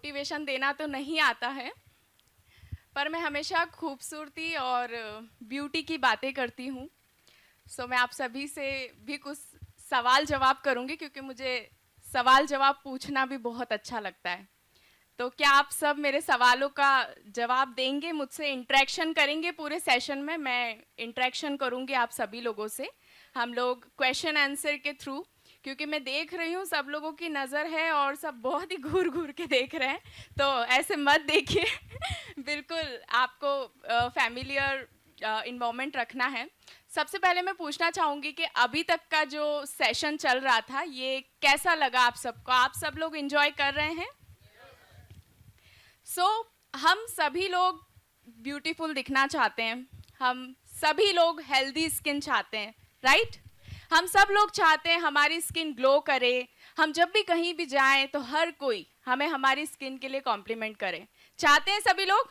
Motivation देना तो नहीं आता है, पर मैं हमेशा खूबसूरती और ब्यूटी की बातें करती हूँ। सो मैं आप सभी से भी कुछ सवाल जवाब करूँगी, क्योंकि मुझे सवाल जवाब पूछना भी बहुत अच्छा लगता है। तो क्या आप सब मेरे सवालों का जवाब देंगे, मुझसे इंटरेक्शन करेंगे? पूरे सेशन में मैं इंटरेक्शन करूँगी आप सभी लोगों से, हम लोग क्वेश्चन आंसर के थ्रू, क्योंकि मैं देख रही हूँ सब लोगों की नज़र है और सब बहुत ही घूर घूर के देख रहे हैं, तो ऐसे मत देखिए। बिल्कुल आपको फैमिलियर इन्वॉल्वमेंट रखना है। सबसे पहले मैं पूछना चाहूँगी कि अभी तक का जो सेशन चल रहा था, ये कैसा लगा आप सबको? आप सब लोग एंजॉय कर रहे हैं? हम सभी लोग ब्यूटीफुल दिखना चाहते हैं, हम सभी लोग हेल्दी स्किन चाहते हैं, राइट? हम सब लोग चाहते हैं हमारी स्किन ग्लो करे, हम जब भी कहीं भी जाएं तो हर कोई हमें हमारी स्किन के लिए कॉम्प्लीमेंट करे। चाहते हैं सभी लोग?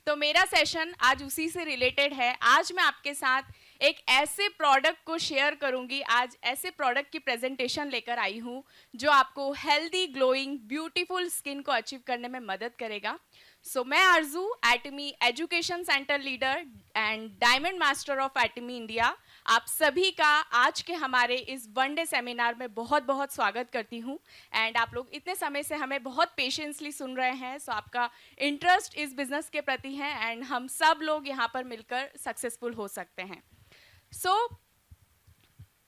तो मेरा सेशन आज उसी से रिलेटेड है। आज मैं आपके साथ एक ऐसे प्रोडक्ट को शेयर करूंगी, आज ऐसे प्रोडक्ट की प्रेजेंटेशन लेकर आई हूं जो आपको हेल्दी, ग्लोइंग, ब्यूटीफुल स्किन को अचीव करने में मदद करेगा। मैं Aarzoo, Atomy education centre leader and diamond master of Atomy India, आप सभी का आज के हमारे इस वन डे सेमिनार में बहुत बहुत स्वागत करती हूँ। एंड आप लोग इतने समय से हमें बहुत पेशेंसली सुन रहे हैं, सो आपका इंटरेस्ट इस बिजनेस के प्रति है एंड हम सब लोग यहाँ पर मिलकर सक्सेसफुल हो सकते हैं।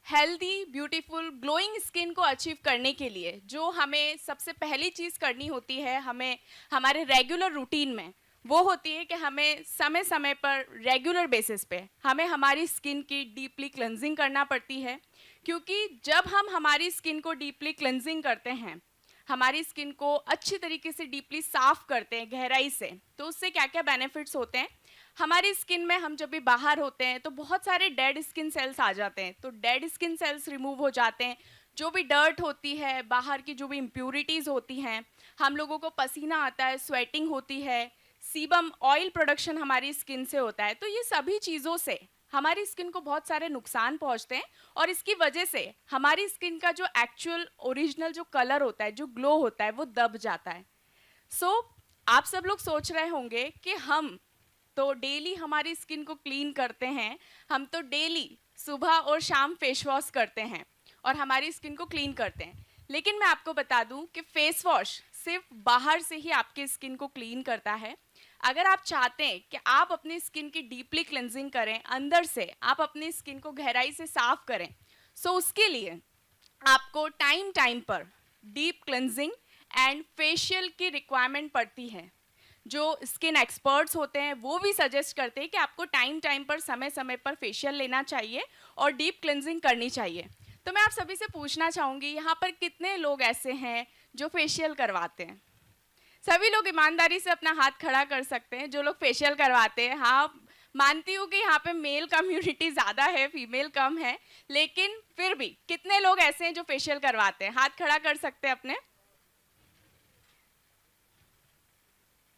हेल्दी, ब्यूटीफुल, ग्लोइंग स्किन को अचीव करने के लिए जो हमें सबसे पहली चीज़ करनी होती है, हमें हमारे रेगुलर रूटीन में, वो होती है कि हमें समय समय पर रेगुलर बेसिस पे हमें हमारी स्किन की डीपली क्लेंजिंग करना पड़ती है। क्योंकि जब हम हमारी स्किन को डीपली क्लेंजिंग करते हैं, हमारी स्किन को अच्छी तरीके से डीपली साफ करते हैं गहराई से, तो उससे क्या क्या बेनिफिट्स होते हैं? हमारी स्किन में हम जब भी बाहर होते हैं तो बहुत सारे डेड स्किन सेल्स आ जाते हैं, तो डेड स्किन सेल्स रिमूव हो जाते हैं। जो भी डर्ट होती है, बाहर की जो भी इम्प्यूरिटीज़ होती हैं, हम लोगों को पसीना आता है, स्वेटिंग होती है, सीबम ऑयल प्रोडक्शन हमारी स्किन से होता है, तो ये सभी चीज़ों से हमारी स्किन को बहुत सारे नुकसान पहुंचते हैं और इसकी वजह से हमारी स्किन का जो एक्चुअल ओरिजिनल जो कलर होता है, जो ग्लो होता है, वो दब जाता है। आप सब लोग सोच रहे होंगे कि हम तो डेली हमारी स्किन को क्लीन करते हैं, हम तो डेली सुबह और शाम फेस वॉश करते हैं और हमारी स्किन को क्लीन करते हैं, लेकिन मैं आपको बता दूं कि फेस वॉश सिर्फ बाहर से ही आपकी स्किन को क्लीन करता है। अगर आप चाहते हैं कि आप अपनी स्किन की डीपली क्लेंजिंग करें, अंदर से आप अपनी स्किन को गहराई से साफ करें, उसके लिए आपको टाइम टाइम पर डीप क्लेंजिंग एंड फेशियल की रिक्वायरमेंट पड़ती है। जो स्किन एक्सपर्ट्स होते हैं वो भी सजेस्ट करते हैं कि आपको टाइम टाइम पर, समय समय पर फेशियल लेना चाहिए और डीप क्लेंजिंग करनी चाहिए। तो मैं आप सभी से पूछना चाहूँगी, यहाँ पर कितने लोग ऐसे हैं जो फेशियल करवाते हैं? सभी लोग ईमानदारी से अपना हाथ खड़ा कर सकते हैं जो लोग फेशियल करवाते हैं। हाँ, मानती हूँ कि यहाँ पे मेल कम्युनिटी ज़्यादा है, फीमेल कम है, लेकिन फिर भी कितने लोग ऐसे हैं जो फेशियल करवाते हैं? हाथ खड़ा कर सकते हैं अपने।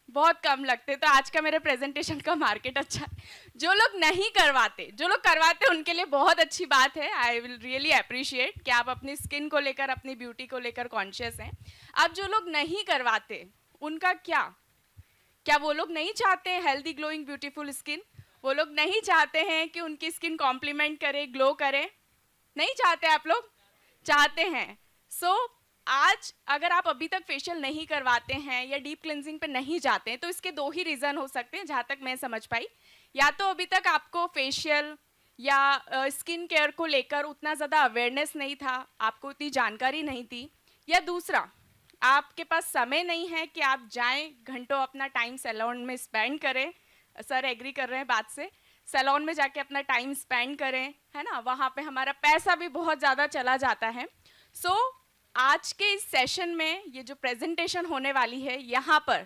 बहुत कम लगते, तो आज का मेरे प्रेजेंटेशन का मार्केट अच्छा है। जो लोग नहीं करवाते, जो लोग करवाते उनके लिए बहुत अच्छी बात है। आई विल रियली अप्रिशिएट कि आप अपनी स्किन को लेकर, अपनी ब्यूटी को लेकर कॉन्शियस हैं। अब जो लोग नहीं करवाते उनका क्या? क्या वो लोग नहीं चाहते हैं हेल्दी, ग्लोइंग, ब्यूटीफुल स्किन? वो लोग नहीं चाहते हैं कि उनकी स्किन कॉम्प्लीमेंट करे, ग्लो करे? नहीं चाहते? आप लोग चाहते हैं। आज अगर आप अभी तक फेशियल नहीं करवाते हैं या डीप क्लिनजिंग पे नहीं जाते हैं, तो इसके दो ही रीज़न हो सकते हैं जहाँ तक मैं समझ पाई। या तो अभी तक आपको फेशियल या स्किन केयर को लेकर उतना ज़्यादा अवेयरनेस नहीं था, आपको उतनी जानकारी नहीं थी, या दूसरा आपके पास समय नहीं है कि आप जाएं, घंटों अपना टाइम सैलून में स्पेंड करें। सर एग्री कर रहे हैं बात से, सैलून में जाके अपना टाइम स्पेंड करें, है ना? वहाँ पे हमारा पैसा भी बहुत ज़्यादा चला जाता है। आज के इस सेशन में ये जो प्रेजेंटेशन होने वाली है, यहाँ पर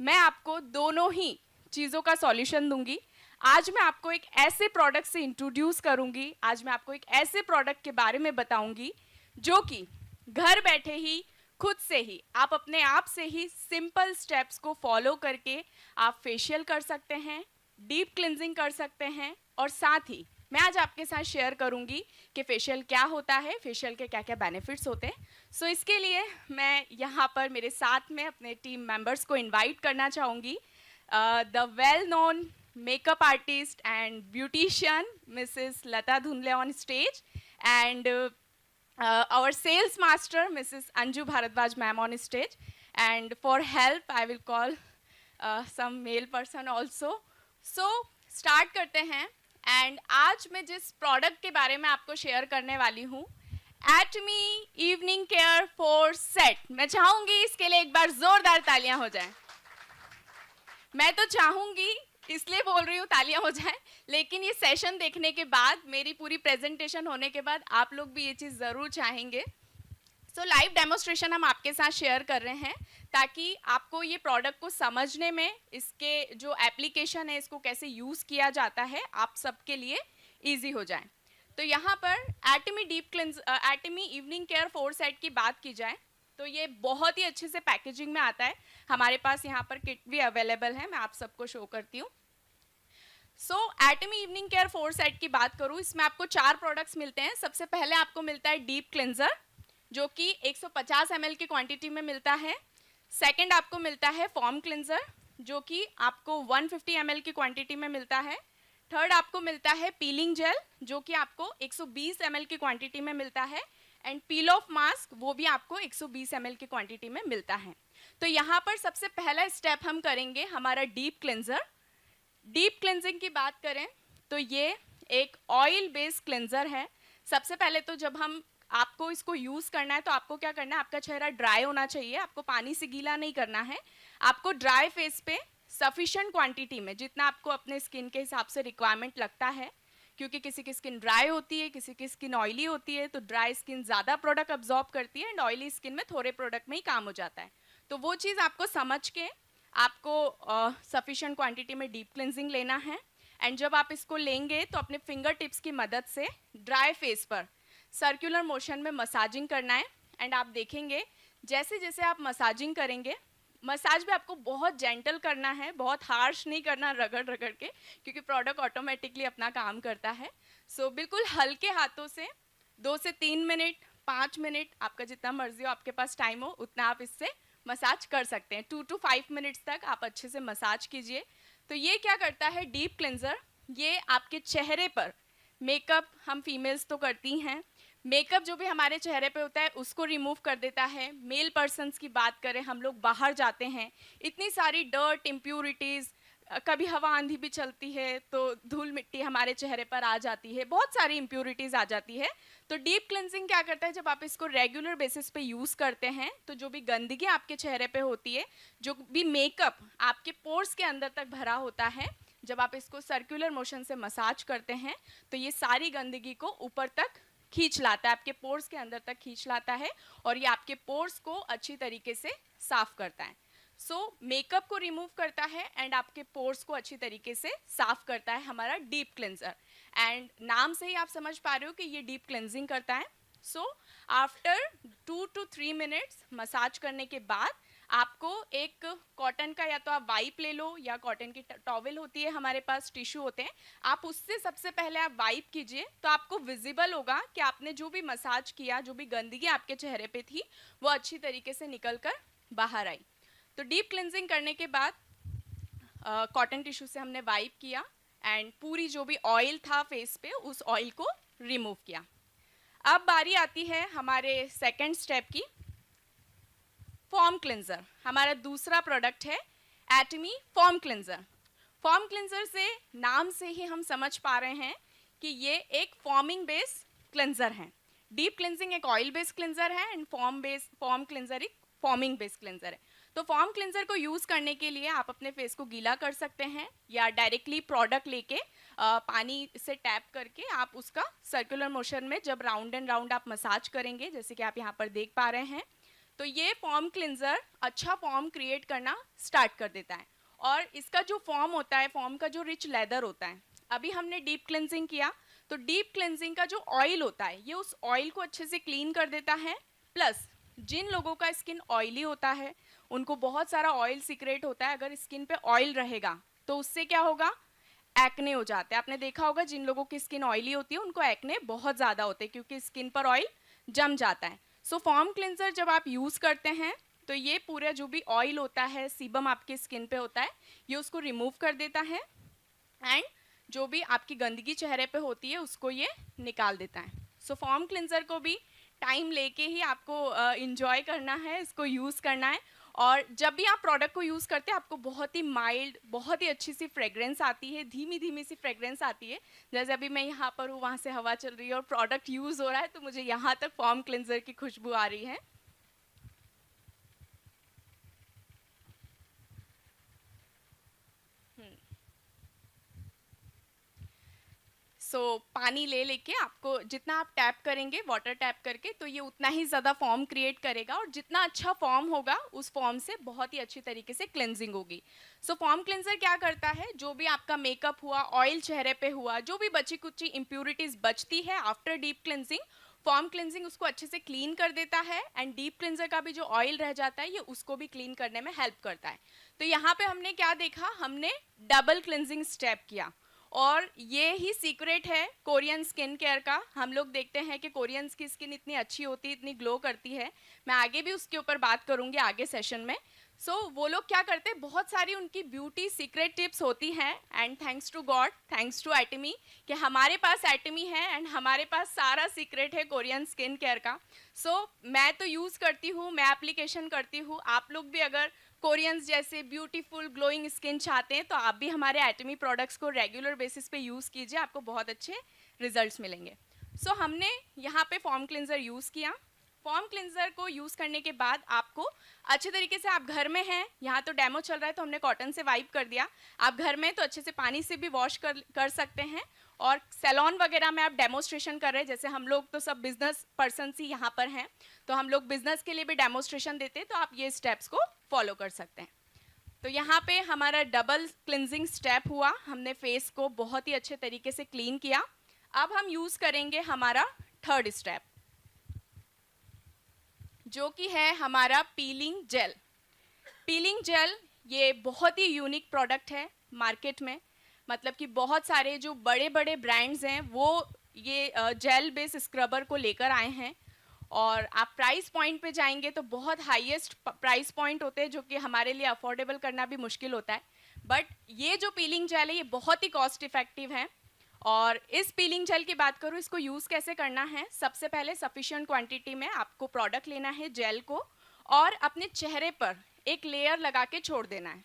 मैं आपको दोनों ही चीज़ों का सॉल्यूशन दूंगी। आज मैं आपको एक ऐसे प्रोडक्ट से इंट्रोड्यूस करूंगी, आज मैं आपको एक ऐसे प्रोडक्ट के बारे में बताऊंगी जो कि घर बैठे ही, खुद से ही, आप अपने आप से ही सिंपल स्टेप्स को फॉलो करके आप फेशियल कर सकते हैं, डीप क्लिनजिंग कर सकते हैं और साथ ही मैं आज आपके साथ शेयर करूंगी कि फेशियल क्या होता है, फेशियल के क्या क्या बेनिफिट्स होते हैं। सो इसके लिए मैं यहाँ पर मेरे साथ में अपने टीम मेंबर्स को इनवाइट करना चाहूँगी। The well known makeup artist and beautician Mrs. Lata Dhunle on stage, and our sales master Mrs. Anju Bharadwaj ma'am on stage, and for help I will call some male person also. So start करते हैं। And आज मैं जिस product के बारे में आपको share करने वाली हूँ, एटमी इवनिंग केयर फॉर सेट, मैं चाहूँगी इसके लिए एक बार जोरदार तालियां हो जाएं। मैं तो चाहूँगी इसलिए बोल रही हूँ तालियां हो जाएं, लेकिन ये सेशन देखने के बाद, मेरी पूरी प्रेजेंटेशन होने के बाद आप लोग भी ये चीज़ ज़रूर चाहेंगे। सो लाइव डेमोस्ट्रेशन हम आपके साथ शेयर कर रहे हैं ताकि आपको ये प्रोडक्ट को समझने में, इसके जो एप्लीकेशन है, इसको कैसे यूज़ किया जाता है, आप सबके लिए ईजी हो जाए। तो यहाँ पर एटमी इवनिंग केयर 4 सेट की बात की जाए तो ये बहुत ही अच्छे से पैकेजिंग में आता है। हमारे पास यहाँ पर किट भी अवेलेबल है, मैं आप सबको शो करती हूँ। सो एटमी इवनिंग केयर 4 सेट की बात करूँ, इसमें आपको 4 प्रोडक्ट्स मिलते हैं। सबसे पहले आपको मिलता है डीप क्लिंजर, जो कि 150 ml की क्वांटिटी में मिलता है। सेकंड आपको मिलता है फॉर्म क्लिंजर, जो कि आपको 150 ml की क्वांटिटी में मिलता है। थर्ड आपको मिलता है पीलिंग जेल, जो कि आपको 120 ml की क्वांटिटी में मिलता है। एंड पील ऑफ मास्क, वो भी आपको 120 ml की क्वांटिटी में मिलता है। तो यहाँ पर सबसे पहला स्टेप हम करेंगे हमारा डीप क्लिंजर। डीप क्लिंजिंग की बात करें तो ये एक ऑयल बेस्ड क्लिंजर है। सबसे पहले तो जब आपको इसको यूज़ करना है तो आपको क्या करना है, आपका चेहरा ड्राई होना चाहिए, आपको पानी से गीला नहीं करना है। आपको ड्राई फेस पे सफिशिएंट क्वांटिटी में, जितना आपको अपने स्किन के हिसाब से रिक्वायरमेंट लगता है, क्योंकि किसी की स्किन ड्राई होती है, किसी की स्किन ऑयली होती है, तो ड्राई स्किन ज़्यादा प्रोडक्ट अब्जॉर्ब करती है एंड ऑयली स्किन में थोड़े प्रोडक्ट में ही काम हो जाता है। तो वो चीज़ आपको समझ के आपको सफिशिएंट क्वांटिटी में डीप क्लिंजिंग लेना है। एंड जब आप इसको लेंगे तो अपने फिंगर टिप्स की मदद से ड्राई फेस पर सर्कुलर मोशन में मसाजिंग करना है। एंड आप देखेंगे जैसे जैसे आप मसाजिंग करेंगे, मसाज भी आपको बहुत जेंटल करना है, बहुत हार्श नहीं करना रगड़ रगड़ के, क्योंकि प्रोडक्ट ऑटोमेटिकली अपना काम करता है। सो बिल्कुल हल्के हाथों से 2 से 3 मिनट, 5 मिनट, आपका जितना मर्जी हो, आपके पास टाइम हो उतना आप इससे मसाज कर सकते हैं। 2 to 5 मिनट्स तक आप अच्छे से मसाज कीजिए। तो ये क्या करता है डीप क्लिंजर, ये आपके चेहरे पर मेकअप, हम फीमेल्स तो करती हैं, मेकअप जो भी हमारे चेहरे पे होता है उसको रिमूव कर देता है। मेल पर्सन्स की बात करें, हम लोग बाहर जाते हैं, इतनी सारी डर्ट, इम्प्यूरिटीज़, कभी हवा आंधी भी चलती है तो धूल मिट्टी हमारे चेहरे पर आ जाती है, बहुत सारी इम्प्यूरिटीज़ आ जाती है। तो डीप क्लिंजिंग क्या करता है, जब आप इसको रेगुलर बेसिस पे यूज़ करते हैं तो जो भी गंदगी आपके चेहरे पे होती है, जो भी मेकअप आपके पोर्स के अंदर तक भरा होता है, जब आप इसको सर्कुलर मोशन से मसाज करते हैं तो ये सारी गंदगी को ऊपर तक खींच लाता है, आपके पोर्स के अंदर तक खींच लाता है और ये आपके पोर्स को अच्छी तरीके से साफ करता है। सो मेकअप को रिमूव करता है एंड आपके पोर्स को अच्छी तरीके से साफ करता है हमारा डीप क्लिंजर। एंड नाम से ही आप समझ पा रहे हो कि ये डीप क्लिंजिंग करता है। So after 2 to 3 minutes massage करने के बाद आपको एक कॉटन का, या तो आप वाइप ले लो या कॉटन की टॉवल होती है, हमारे पास टिश्यू होते हैं, आप उससे सबसे पहले आप वाइप कीजिए तो आपको विजिबल होगा कि आपने जो भी मसाज किया, जो भी गंदगी आपके चेहरे पे थी, वो अच्छी तरीके से निकल कर बाहर आई। तो डीप क्लिंजिंग करने के बाद कॉटन टिश्यू से हमने वाइप किया एंड पूरी जो भी ऑयल था फेस पे, उस ऑयल को रिमूव किया। अब बारी आती है हमारे सेकेंड स्टेप की, फॉर्म क्लिंजर। हमारा दूसरा प्रोडक्ट है एटमी फॉर्म क्लिंजर। फॉर्म क्लिंजर से नाम से ही हम समझ पा रहे हैं कि ये एक फॉर्मिंग बेस्ड क्लिंजर है। डीप क्लिंजिंग एक ऑयल बेस्ड क्लिंजर है एंड फॉर्म क्लिंजर एक फॉर्मिंग बेस्ड क्लिंजर है। तो फॉर्म क्लिंजर को यूज़ करने के लिए आप अपने फेस को गीला कर सकते हैं या डायरेक्टली प्रोडक्ट लेके पानी से टैप करके आप उसका सर्कुलर मोशन में जब राउंड एंड राउंड आप मसाज करेंगे, जैसे कि आप यहाँ पर देख पा रहे हैं, तो ये फॉर्म क्लिंजर अच्छा फॉर्म क्रिएट करना स्टार्ट कर देता है। और इसका जो फॉर्म होता है, फॉर्म का जो रिच लेदर होता है, अभी हमने डीप क्लिंजिंग किया तो डीप क्लिंजिंग का जो ऑयल होता है, ये उस ऑयल को अच्छे से क्लीन कर देता है। प्लस जिन लोगों का स्किन ऑयली होता है, उनको बहुत सारा ऑयल सीक्रेट होता है, अगर स्किन पे ऑयल रहेगा तो उससे क्या होगा, एक्ने हो जाते हैं। आपने देखा होगा जिन लोगों की स्किन ऑयली होती है उनको एक्ने बहुत ज़्यादा होते हैं क्योंकि स्किन पर ऑयल जम जाता है। सो फॉर्म क्लिनजर जब आप यूज़ करते हैं तो ये पूरा जो भी ऑयल होता है, सीबम आपके स्किन पे होता है, ये उसको रिमूव कर देता है एंड जो भी आपकी गंदगी चेहरे पे होती है उसको ये निकाल देता है। सो फॉर्म क्लिनजर को भी टाइम लेके ही आपको इंजॉय करना है, इसको यूज़ करना है। और जब भी आप प्रोडक्ट को यूज़ करते हैं आपको बहुत ही माइल्ड, बहुत ही अच्छी सी फ्रेग्रेंस आती है, धीमी धीमी सी फ्रेग्रेंस आती है। जैसे अभी मैं यहाँ पर हूँ, वहाँ से हवा चल रही है और प्रोडक्ट यूज़ हो रहा है तो मुझे यहाँ तक फॉर्म क्लिनजर की खुशबू आ रही है। पानी ले लेके आपको जितना आप टैप करेंगे वाटर टैप करके तो ये उतना ही ज़्यादा फॉर्म क्रिएट करेगा और जितना अच्छा फॉर्म होगा उस फॉर्म से बहुत ही अच्छी तरीके से क्लेंजिंग होगी। फॉर्म क्लेंजर क्या करता है, जो भी आपका मेकअप हुआ, ऑयल चेहरे पे हुआ, जो भी बची कुची इम्प्यूरिटीज़ बचती है after deep cleansing, form cleansing उसको अच्छे से क्लीन कर देता है एंड डीप क्लेंजर का भी जो ऑयल रह जाता है ये उसको भी क्लीन करने में हेल्प करता है। तो यहाँ पे हमने क्या देखा, हमने डबल क्लेंजिंग स्टेप किया और ये ही सीक्रेट है कोरियन स्किन केयर का। हम लोग देखते हैं कि कोरियन की स्किन इतनी अच्छी होती है, इतनी ग्लो करती है। मैं आगे भी उसके ऊपर बात करूंगी आगे सेशन में। वो लोग क्या करते हैं, बहुत सारी उनकी ब्यूटी सीक्रेट टिप्स होती हैं and thanks to God, thanks to Atomy कि हमारे पास एटमी है एंड हमारे पास सारा सीक्रेट है कोरियन स्किन केयर का। मैं तो यूज़ करती हूँ, मैं एप्लीकेशन करती हूँ। आप लोग भी अगर कोरियंस जैसे ब्यूटीफुल ग्लोइंग स्किन चाहते हैं तो आप भी हमारे एटमी प्रोडक्ट्स को रेगुलर बेसिस पे यूज़ कीजिए, आपको बहुत अच्छे रिजल्ट्स मिलेंगे। हमने यहाँ पे फॉर्म क्लिनजर यूज़ किया। फॉर्म क्लिनजर को यूज़ करने के बाद आपको अच्छे तरीके से, आप घर में हैं, यहाँ तो डेमो चल रहा है तो हमने कॉटन से वाइप कर दिया, आप घर में तो अच्छे से पानी से भी वॉश कर सकते हैं। और सैलून वगैरह में आप डेमोस्ट्रेशन कर रहे हैं, जैसे हम लोग तो सब बिजनेस पर्सन ही यहाँ पर हैं तो हम लोग बिजनेस के लिए भी डेमोस्ट्रेशन देते हैं, तो आप ये स्टेप्स को फॉलो कर सकते हैं। तो यहाँ पे हमारा डबल क्लिनजिंग स्टेप हुआ, हमने फेस को बहुत ही अच्छे तरीके से क्लीन किया। अब हम यूज़ करेंगे हमारा थर्ड स्टेप, जो कि है हमारा पीलिंग जेल। पीलिंग जेल ये बहुत ही यूनिक प्रोडक्ट है मार्केट में, मतलब कि बहुत सारे जो बड़े बड़े ब्रांड्स हैं वो ये जेल बेस स्क्रबर को लेकर आए हैं और आप प्राइस पॉइंट पे जाएंगे तो बहुत हाईएस्ट प्राइस पॉइंट होते हैं जो कि हमारे लिए अफोर्डेबल करना भी मुश्किल होता है। बट ये जो पीलिंग जेल है ये बहुत ही कॉस्ट इफेक्टिव है। और इस पीलिंग जेल की बात करूँ, इसको यूज़ कैसे करना है, सबसे पहले सफिशिएंट क्वांटिटी में आपको प्रोडक्ट लेना है जेल को और अपने चेहरे पर एक लेयर लगा के छोड़ देना है।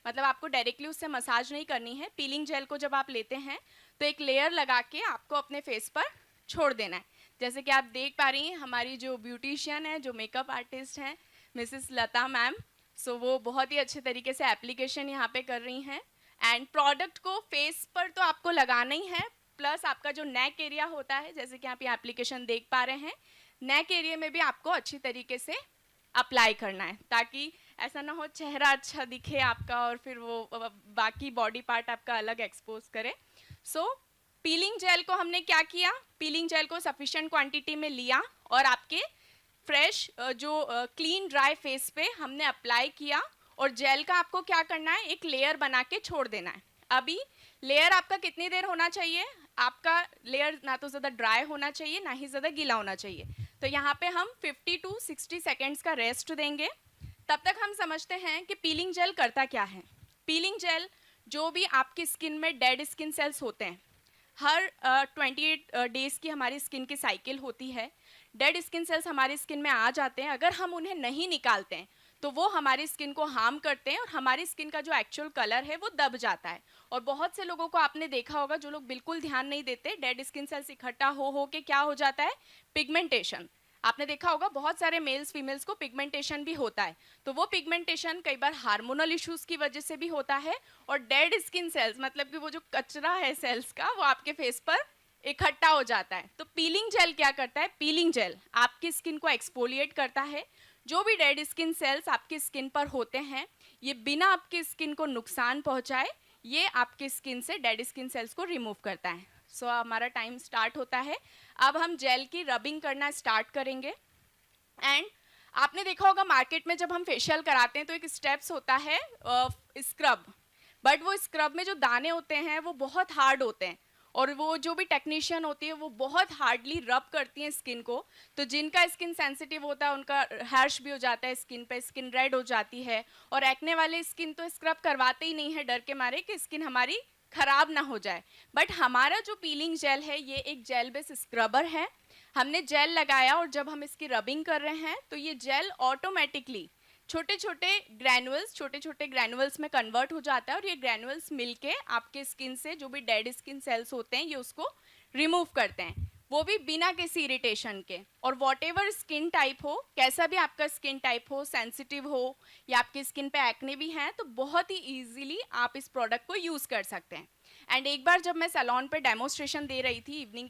मतलब आपको डायरेक्टली उससे मसाज नहीं करनी है। पीलिंग जेल को जब आप लेते हैं तो एक लेयर लगा के आपको अपने फेस पर छोड़ देना है। जैसे कि आप देख पा रही हैं हमारी जो ब्यूटिशियन है, जो मेकअप आर्टिस्ट हैं, मिसेस लता मैम, वो बहुत ही अच्छे तरीके से एप्लीकेशन यहाँ पे कर रही हैं। एंड प्रोडक्ट को फेस पर तो आपको लगाना ही है, प्लस आपका जो नेक एरिया होता है, जैसे कि आप ये एप्लीकेशन देख पा रहे हैं, नेक एरिया में भी आपको अच्छी तरीके से अप्लाई करना है ताकि ऐसा ना हो चेहरा अच्छा दिखे आपका और फिर वो बाकी बॉडी पार्ट आपका अलग एक्सपोज करे। पीलिंग जेल को हमने क्या किया, पीलिंग जेल को सफिशिएंट क्वांटिटी में लिया और आपके फ्रेश जो क्लीन ड्राई फेस पे हमने अप्लाई किया और जेल का आपको क्या करना है, एक लेयर बना के छोड़ देना है। अभी लेयर आपका कितनी देर होना चाहिए, आपका लेयर ना तो ज़्यादा ड्राई होना चाहिए ना ही ज़्यादा गीला होना चाहिए। तो यहाँ पे हम 50 to 60 सेकेंड्स का रेस्ट देंगे। तब तक हम समझते हैं कि पीलिंग जेल करता क्या है। पीलिंग जेल जो भी आपकी स्किन में डेड स्किन सेल्स होते हैं, हर 28 डेज़ की हमारी स्किन की साइकिल होती है। डेड स्किन सेल्स हमारी स्किन में आ जाते हैं, अगर हम उन्हें नहीं निकालते हैं तो वो हमारी स्किन को हार्म करते हैं और हमारी स्किन का जो एक्चुअल कलर है वो दब जाता है। और बहुत से लोगों को आपने देखा होगा जो लोग बिल्कुल ध्यान नहीं देते, डेड स्किन सेल्स इकट्ठा हो के क्या हो जाता है, पिगमेंटेशन। आपने देखा होगा बहुत सारे मेल्स फीमेल्स को पिगमेंटेशन भी होता है, तो वो पिगमेंटेशन कई बार हार्मोनल इश्यूज की वजह से भी होता है। और डेड स्किन सेल्स मतलब कि वो जो कचरा है सेल्स का वो आपके फेस पर इकट्ठा हो जाता है। तो पीलिंग जेल क्या करता है, पीलिंग जेल आपकी स्किन को एक्सफोलिएट करता है। जो भी डेड स्किन सेल्स आपकी स्किन पर होते हैं ये बिना आपकी स्किन को नुकसान पहुंचाए ये आपकी स्किन से डेड स्किन सेल्स को रिमूव करता है। हमारा टाइम स्टार्ट होता है। अब हम जेल की रबिंग करना स्टार्ट करेंगे। एंड आपने देखा होगा मार्केट में जब हम फेशियल कराते हैं तो एक स्टेप्स होता है स्क्रब। बट वो स्क्रब में जो दाने होते हैं वो बहुत हार्ड होते हैं, और वो जो भी टेक्नीशियन होती है वो बहुत हार्डली रब करती हैं स्किन को। तो जिनका स्किन सेंसिटिव होता है उनका हैश भी हो जाता है स्किन पे, स्किन रेड हो जाती है, और एक्ने वाले स्किन तो स्क्रब करवाते ही नहीं है डर के मारे कि स्किन हमारी खराब ना हो जाए। बट हमारा जो पीलिंग जेल है ये एक जेल बेस स्क्रबर है। हमने जेल लगाया और जब हम इसकी रबिंग कर रहे हैं तो ये जेल ऑटोमेटिकली छोटे छोटे ग्रैनुअल्स में कन्वर्ट हो जाता है, और ये ग्रैनुअल्स मिलके आपके स्किन से जो भी डेड स्किन सेल्स होते हैं ये उसको रिमूव करते हैं, वो भी बिना किसी इरिटेशन के। और वॉट एवर स्किन टाइप हो, कैसा भी आपका स्किन टाइप हो, सेंसिटिव हो या आपकी स्किन पे एक्ने भी हैं, तो बहुत ही ईजिली आप इस प्रोडक्ट को यूज़ कर सकते हैं। एंड एक बार जब मैं सैलून पे डेमोस्ट्रेशन दे रही थी इवनिंग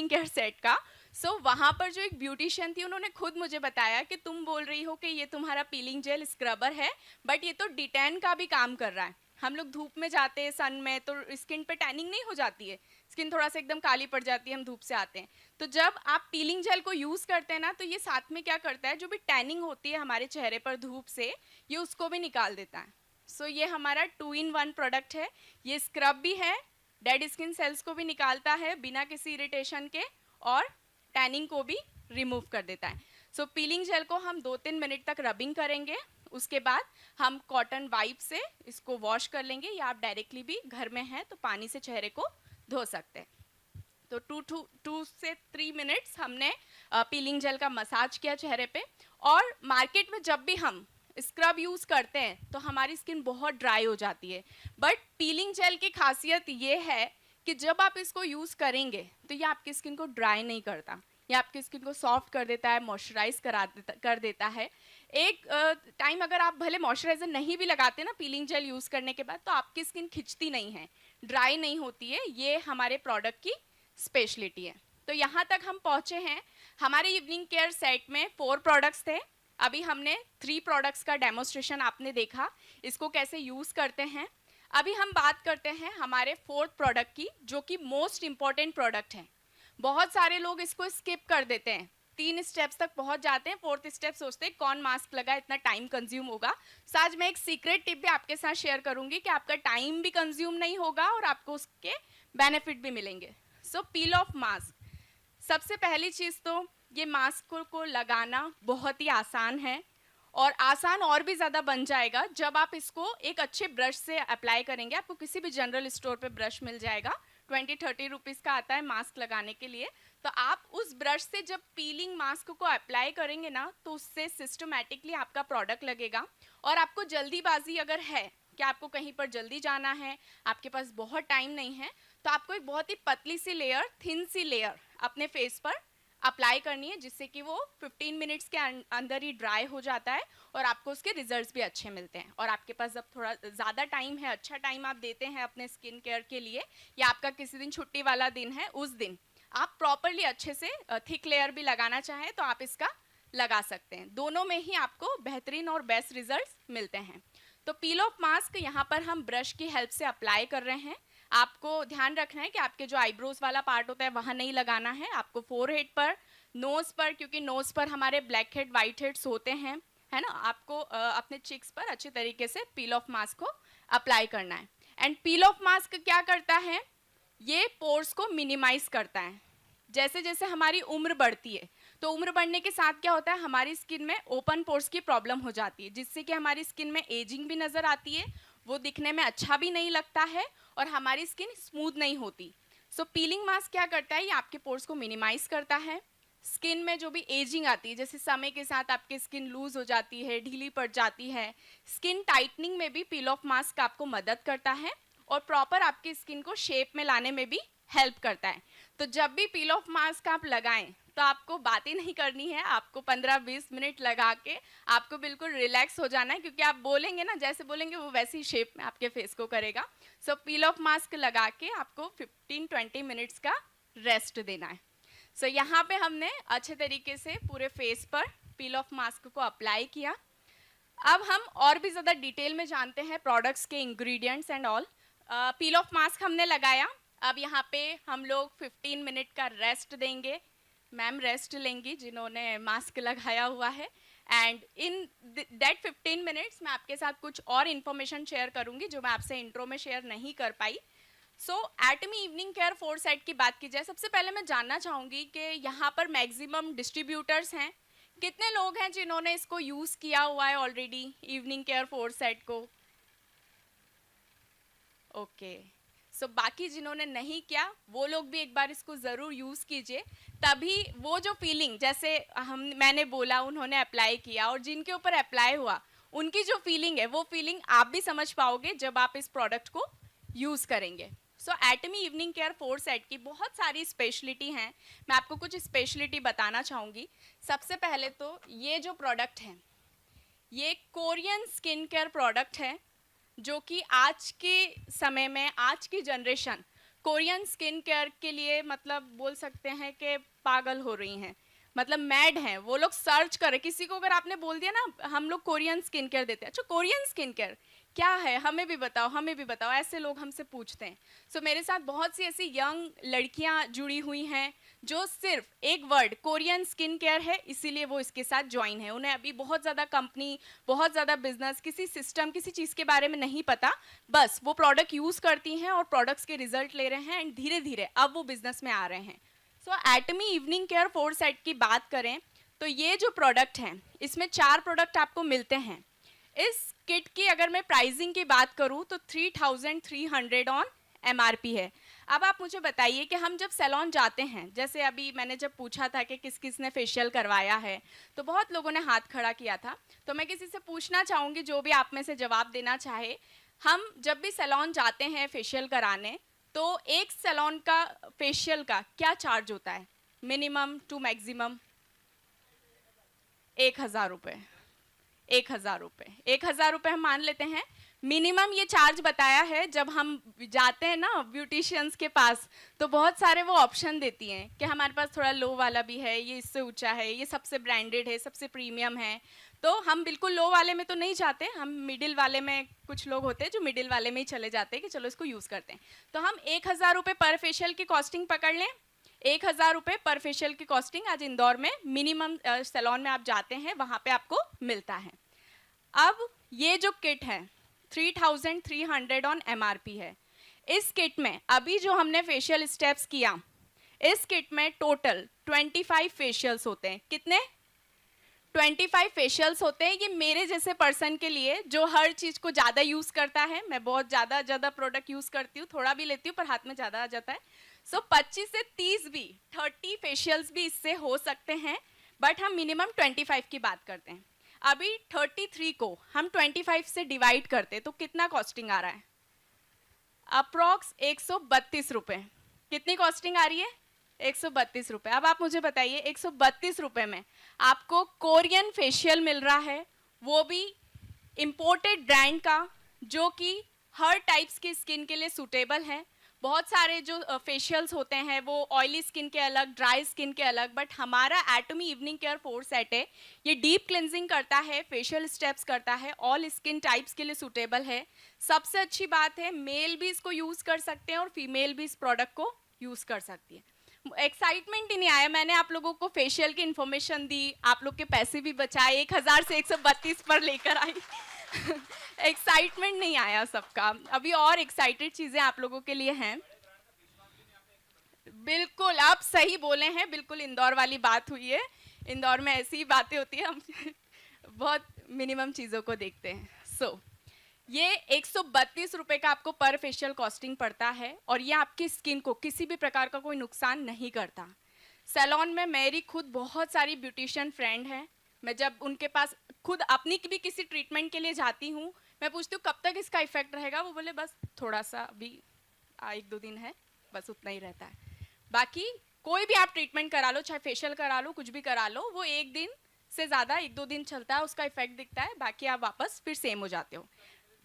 केयर सेट का, सो वहाँ पर जो एक ब्यूटिशियन थी उन्होंने खुद मुझे बताया कि तुम बोल रही हो कि ये तुम्हारा पीलिंग जेल स्क्रबर है, बट ये तो डिटेन का भी काम कर रहा है। हम लोग धूप में जाते हैं सन में तो स्किन पे टैनिंग नहीं हो जाती है, स्किन थोड़ा सा एकदम काली पड़ जाती है, हम धूप से आते हैं। तो जब आप पीलिंग जेल को यूज़ करते हैं ना, तो ये साथ में क्या करता है, जो भी टैनिंग होती है हमारे चेहरे पर धूप से, ये उसको भी निकाल देता है। सो ये हमारा 2-in-1 प्रोडक्ट है। ये स्क्रब भी है, डेड स्किन सेल्स को भी निकालता है बिना किसी इरिटेशन के, और टैनिंग को भी रिमूव कर देता है। सो पीलिंग जेल को हम 2-3 मिनट तक रबिंग करेंगे, उसके बाद हम कॉटन वाइप से इसको वॉश कर लेंगे, या आप डायरेक्टली भी घर में हैं तो पानी से चेहरे को धो सकते हैं। तो 2 से 3 मिनट्स हमने पीलिंग जेल का मसाज किया चेहरे पे। और मार्केट में जब भी हम स्क्रब यूज़ करते हैं तो हमारी स्किन बहुत ड्राई हो जाती है, बट पीलिंग जेल की खासियत ये है कि जब आप इसको यूज़ करेंगे तो ये आपकी स्किन को ड्राई नहीं करता, ये आपकी स्किन को सॉफ्ट कर देता है, मॉइस्चराइज कर देता है। एक टाइम अगर आप भले मॉइस्चराइजर नहीं भी लगाते ना पीलिंग जेल यूज़ करने के बाद, तो आपकी स्किन खिंचती नहीं है, ड्राई नहीं होती है। ये हमारे प्रोडक्ट की स्पेशलिटी है। तो यहाँ तक हम पहुँचे हैं। हमारे इवनिंग केयर सेट में 4 प्रोडक्ट्स थे, अभी हमने 3 प्रोडक्ट्स का डेमोस्ट्रेशन आपने देखा, इसको कैसे यूज़ करते हैं। अभी हम बात करते हैं हमारे 4th प्रोडक्ट की, जो कि मोस्ट इम्पॉर्टेंट प्रोडक्ट है। बहुत सारे लोग इसको स्किप कर देते हैं, 3 स्टेप्स तक पहुंच जाते हैं, 4th स्टेप सोचते हैं कौन मास्क लगा, इतना टाइम कंज्यूम होगा। सो आज मैं एक सीक्रेट टिप भी आपके साथ शेयर करूंगी कि आपका टाइम भी कंज्यूम नहीं होगा और आपको उसके बेनिफिट भी मिलेंगे। सो पील ऑफ मास्क, सबसे पहली चीज़ तो ये मास्क को लगाना बहुत ही आसान है, और आसान और भी ज़्यादा बन जाएगा जब आप इसको एक अच्छे ब्रश से अप्लाई करेंगे। आपको किसी भी जनरल स्टोर पे ब्रश मिल जाएगा, 20-30 रुपीज़ का आता है मास्क लगाने के लिए। तो आप उस ब्रश से जब पीलिंग मास्क को अप्लाई करेंगे ना, तो उससे सिस्टमैटिकली आपका प्रोडक्ट लगेगा। और आपको जल्दीबाजी अगर है कि आपको कहीं पर जल्दी जाना है, आपके पास बहुत टाइम नहीं है, तो आपको एक बहुत ही पतली सी लेयर, थिन सी लेयर अपने फेस पर अप्लाई करनी है, जिससे कि वो 15 मिनट्स के अंदर ही ड्राई हो जाता है और आपको उसके रिजल्ट्स भी अच्छे मिलते हैं। और आपके पास जब थोड़ा ज़्यादा टाइम है, अच्छा टाइम आप देते हैं अपने स्किन केयर के लिए, या आपका किसी दिन छुट्टी वाला दिन है, उस दिन आप प्रॉपरली अच्छे से थिक लेयर भी लगाना चाहें तो आप इसका लगा सकते हैं। दोनों में ही आपको बेहतरीन और बेस्ट रिजल्ट्स मिलते हैं। तो पील ऑफ मास्क यहाँ पर हम ब्रश की हेल्प से अप्लाई कर रहे हैं। आपको ध्यान रखना है कि आपके जो आईब्रोज वाला पार्ट होता है वहाँ नहीं लगाना है, आपको फोरहेड पर, नोज़ पर, क्योंकि नोज़ पर हमारे ब्लैक हेड वाइट हेड्स होते हैं, है ना, आपको अपने चिक्स पर अच्छे तरीके से पील ऑफ मास्क को अप्लाई करना है। एंड पील ऑफ मास्क क्या करता है, ये पोर्स को मिनिमाइज करता है। जैसे जैसे हमारी उम्र बढ़ती है, तो उम्र बढ़ने के साथ क्या होता है, हमारी स्किन में ओपन पोर्स की प्रॉब्लम हो जाती है, जिससे कि हमारी स्किन में एजिंग भी नज़र आती है, वो दिखने में अच्छा भी नहीं लगता है, और हमारी स्किन स्मूथ नहीं होती। सो पीलिंग मास्क क्या करता है, ये आपके पोर्स को मिनिमाइज करता है। स्किन में जो भी एजिंग आती है, जैसे समय के साथ आपकी स्किन लूज हो जाती है, ढीली पड़ जाती है, स्किन टाइटनिंग में भी पील ऑफ मास्क आपको मदद करता है, और प्रॉपर आपकी स्किन को शेप में लाने में भी हेल्प करता है। तो जब भी पील ऑफ मास्क आप लगाएं तो आपको बातें नहीं करनी है, आपको 15-20 मिनट लगा के आपको बिल्कुल रिलैक्स हो जाना है, क्योंकि आप बोलेंगे ना, जैसे बोलेंगे वो वैसी शेप में आपके फेस को करेगा। सो पील ऑफ मास्क लगा के आपको 15-20 मिनट्स का रेस्ट देना है। सो यहाँ पे हमने अच्छे तरीके से पूरे फेस पर पील ऑफ मास्क को अप्लाई किया। अब हम और भी ज़्यादा डिटेल में जानते हैं प्रोडक्ट्स के ingredients and all. Peel of mask हमने लगाया, अब यहाँ पे हम लोग 15 मिनट का रेस्ट देंगे। मैम रेस्ट लेंगी जिन्होंने मास्क लगाया हुआ है, एंड इन दैट 15 मिनट्स मैं आपके साथ कुछ और इन्फॉर्मेशन शेयर करूंगी जो मैं आपसे इंट्रो में शेयर नहीं कर पाई। सो एटमी इवनिंग केयर फोरसाइट की बात की जाए, सबसे पहले मैं जानना चाहूँगी कि यहाँ पर मैक्सिमम डिस्ट्रीब्यूटर्स हैं, कितने लोग हैं जिन्होंने इसको यूज़ किया हुआ है ऑलरेडी, इवनिंग केयर फोरसाइट को? ओके, सो बाकी जिन्होंने नहीं किया वो लोग भी एक बार इसको ज़रूर यूज़ कीजिए, तभी वो जो फीलिंग, जैसे मैंने बोला उन्होंने अप्लाई किया और जिनके ऊपर अप्लाई हुआ उनकी जो फीलिंग है वो फीलिंग आप भी समझ पाओगे जब आप इस प्रोडक्ट को यूज़ करेंगे। सो एटमी इवनिंग केयर फोरसाइट की बहुत सारी स्पेशलिटी हैं, मैं आपको कुछ स्पेशलिटी बताना चाहूँगी। सबसे पहले तो ये जो प्रोडक्ट है ये कोरियन स्किन केयर प्रोडक्ट है, जो कि आज के समय में, आज की जनरेशन कोरियन स्किन केयर के लिए मतलब बोल सकते हैं कि पागल हो रही हैं, मतलब मैड हैं वो लोग, सर्च करें। किसी को अगर आपने बोल दिया ना हम लोग कोरियन स्किन केयर देते हैं, अच्छा कोरियन स्किन केयर क्या है, हमें भी बताओ हमें भी बताओ, ऐसे लोग हमसे पूछते हैं। सो मेरे साथ बहुत सी ऐसी यंग लड़कियां जुड़ी हुई हैं जो सिर्फ एक वर्ड कोरियन स्किन केयर है इसीलिए वो इसके साथ ज्वाइन है। उन्हें अभी बहुत ज़्यादा कंपनी, बहुत ज़्यादा बिजनेस, किसी सिस्टम, किसी चीज़ के बारे में नहीं पता, बस वो प्रोडक्ट यूज़ करती हैं और प्रोडक्ट्स के रिजल्ट ले रहे हैं एंड धीरे धीरे अब वो बिजनेस में आ रहे हैं। सो एटमी इवनिंग केयर फोरसाइट की बात करें तो ये जो प्रोडक्ट हैं इसमें 4 प्रोडक्ट आपको मिलते हैं। इस किट की अगर मैं प्राइसिंग की बात करूं तो 3300 ऑन MRP है। अब आप मुझे बताइए कि हम जब सैलून जाते हैं, जैसे अभी मैंने जब पूछा था कि किस किस ने फेशियल करवाया है तो बहुत लोगों ने हाथ खड़ा किया था, तो मैं किसी से पूछना चाहूँगी जो भी आप में से जवाब देना चाहे, हम जब भी सैलून जाते हैं फेशियल कराने तो एक सैलून का फेशियल का क्या चार्ज होता है, मिनिमम टू मैक्सिमम? 1000 रुपये। 1000 रुपये, 1000 रुपये हम मान लेते हैं मिनिमम ये चार्ज बताया है। जब हम जाते हैं ना ब्यूटिशियंस के पास तो बहुत सारे वो ऑप्शन देती हैं कि हमारे पास थोड़ा लो वाला भी है, ये इससे ऊंचा है, ये सबसे ब्रांडेड है, सबसे प्रीमियम है, तो हम बिल्कुल लो वाले में तो नहीं जाते, हम मिडिल वाले में, कुछ लोग होते हैं जो मिडिल वाले में ही चले जाते हैं कि चलो इसको यूज़ करते हैं। तो हम 1000 रुपये पर फेशियल की कॉस्टिंग पकड़ लें, 1000 रुपये पर फेशियल की कॉस्टिंग आज इंदौर में मिनिमम सैलून में आप जाते हैं वहाँ पे आपको मिलता है। अब ये जो किट है 3300 ऑन MRP है। इस किट में अभी जो हमने फेशियल स्टेप्स किया, इस किट में टोटल 25 फेशियल्स होते हैं। कितने? 25 फेशियल्स होते हैं। ये मेरे जैसे पर्सन के लिए जो हर चीज़ को ज़्यादा यूज़ करता है, मैं बहुत ज़्यादा प्रोडक्ट यूज़ करती हूँ, थोड़ा भी लेती हूँ पर हाथ में ज़्यादा आ जाता है। सो 25 से 30 भी, 30 फेशियल्स भी इससे हो सकते हैं, बट हम मिनिमम 25 की बात करते हैं। अभी 33 को हम 25 से डिवाइड करते तो कितना कॉस्टिंग आ रहा है? अप्रॉक्स 132 रुपये। कितनी कॉस्टिंग आ रही है? 132 रुपये। अब आप मुझे बताइए 132 रुपये में आपको कोरियन फेशियल मिल रहा है, वो भी इम्पोर्टेड ब्रांड का, जो कि हर टाइप्स की स्किन के लिए सूटेबल है। बहुत सारे जो फेशियल्स होते हैं वो ऑयली स्किन के अलग, ड्राई स्किन के अलग, बट हमारा एटमी इवनिंग केयर फोरसाइट है, ये डीप क्लिनजिंग करता है, फेशियल स्टेप्स करता है, ऑल स्किन टाइप्स के लिए सूटेबल है। सबसे अच्छी बात है मेल भी इसको यूज़ कर सकते हैं और फीमेल भी इस प्रोडक्ट को यूज़ कर सकती है। एक्साइटमेंट ही नहीं आया, मैंने आप लोगों को फेशियल की इन्फॉर्मेशन दी, आप लोग के पैसे भी बचाए, 1000 से 132 पर लेकर आई। एक्साइटमेंट नहीं आया सबका। अभी और एक्साइटेड चीज़ें आप लोगों के लिए हैं। बिल्कुल आप सही बोले हैं, बिल्कुल इंदौर वाली बात हुई है, इंदौर में ऐसी ही बातें होती है, हम बहुत मिनिमम चीज़ों को देखते हैं। सो ये 132 रुपये का आपको पर फेशियल कॉस्टिंग पड़ता है और ये आपकी स्किन को किसी भी प्रकार का कोई नुकसान नहीं करता। सैलून में मेरी खुद बहुत सारी ब्यूटिशियन फ्रेंड हैं, मैं जब उनके पास खुद अपनी भी किसी ट्रीटमेंट के लिए जाती हूँ, मैं पूछती हूँ कब तक इसका इफेक्ट रहेगा, वो बोले बस थोड़ा सा अभी 1-2 दिन है, बस उतना ही रहता है। बाकी कोई भी आप ट्रीटमेंट करा लो, चाहे फेशियल करा लो, कुछ भी करा लो, वो 1 दिन से ज़्यादा 1-2 दिन चलता है, उसका इफेक्ट दिखता है, बाकी आप वापस फिर सेम हो जाते हो।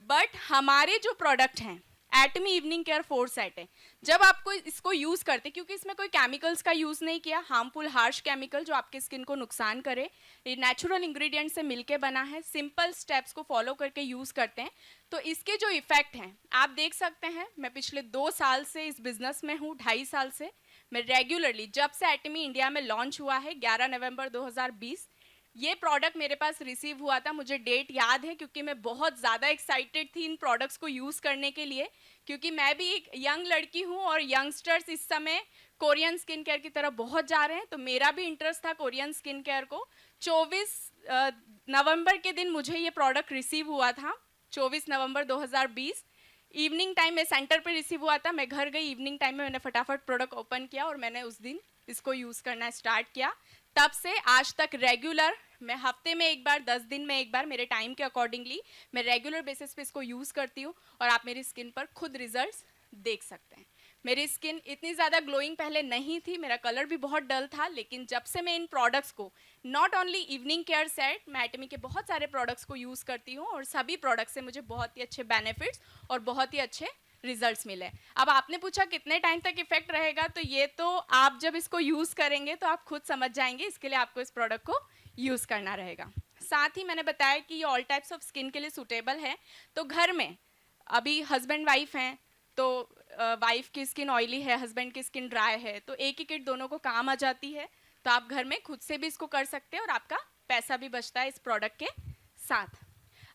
बट हमारे जो प्रोडक्ट हैं एटमी इवनिंग केयर फोरसाइट है, जब आपको इसको यूज़ करते, क्योंकि इसमें कोई केमिकल्स का यूज़ नहीं किया, हार्मफुल हार्श केमिकल जो आपके स्किन को नुकसान करे, ये नेचुरल इंग्रेडिएंट से मिलके बना है, सिंपल स्टेप्स को फॉलो करके यूज़ करते हैं, तो इसके जो इफ़ेक्ट हैं आप देख सकते हैं। मैं पिछले 2 साल से इस बिज़नेस में हूँ, 2.5 साल से मैं रेगुलरली, जब से एटमी इंडिया में लॉन्च हुआ है 11 नवंबर 2020, ये प्रोडक्ट मेरे पास रिसीव हुआ था, मुझे डेट याद है क्योंकि मैं बहुत ज़्यादा एक्साइटेड थी इन प्रोडक्ट्स को यूज़ करने के लिए, क्योंकि मैं भी एक यंग लड़की हूँ और यंगस्टर्स इस समय कोरियन स्किन केयर की तरफ बहुत जा रहे हैं, तो मेरा भी इंटरेस्ट था कोरियन स्किन केयर को। 24 नवंबर के दिन मुझे ये प्रोडक्ट रिसीव हुआ था, 24 नवंबर 2020 इवनिंग टाइम में सेंटर पे रिसीव हुआ था। मैं घर गई, इवनिंग टाइम में मैंने फटाफट प्रोडक्ट ओपन किया और मैंने उस दिन इसको यूज़ करना स्टार्ट किया। तब से आज तक रेगुलर, मैं हफ्ते में एक बार, 10 दिन में एक बार, मेरे टाइम के अकॉर्डिंगली मैं रेगुलर बेसिस पे इसको यूज़ करती हूँ और आप मेरी स्किन पर खुद रिजल्ट्स देख सकते हैं। मेरी स्किन इतनी ज़्यादा ग्लोइंग पहले नहीं थी, मेरा कलर भी बहुत डल था, लेकिन जब से मैं इन प्रोडक्ट्स को, not only evening care set, मैं एटमी के बहुत सारे प्रोडक्ट्स को यूज़ करती हूँ और सभी प्रोडक्ट्स से मुझे बहुत ही अच्छे बेनिफिट्स और बहुत ही अच्छे रिजल्ट्स मिले। अब आपने पूछा कितने टाइम तक इफेक्ट रहेगा, तो ये तो आप जब इसको यूज़ करेंगे तो आप खुद समझ जाएंगे, इसके लिए आपको इस प्रोडक्ट को यूज़ करना रहेगा। साथ ही मैंने बताया कि ये ऑल टाइप्स ऑफ स्किन के लिए सूटेबल है। तो घर में अभी हस्बैंड वाइफ हैं, तो वाइफ की स्किन ऑयली है, हस्बैंड की स्किन ड्राई है, तो एक ही किट दोनों को काम आ जाती है। तो आप घर में खुद से भी इसको कर सकते हैं और आपका पैसा भी बचता है इस प्रोडक्ट के साथ।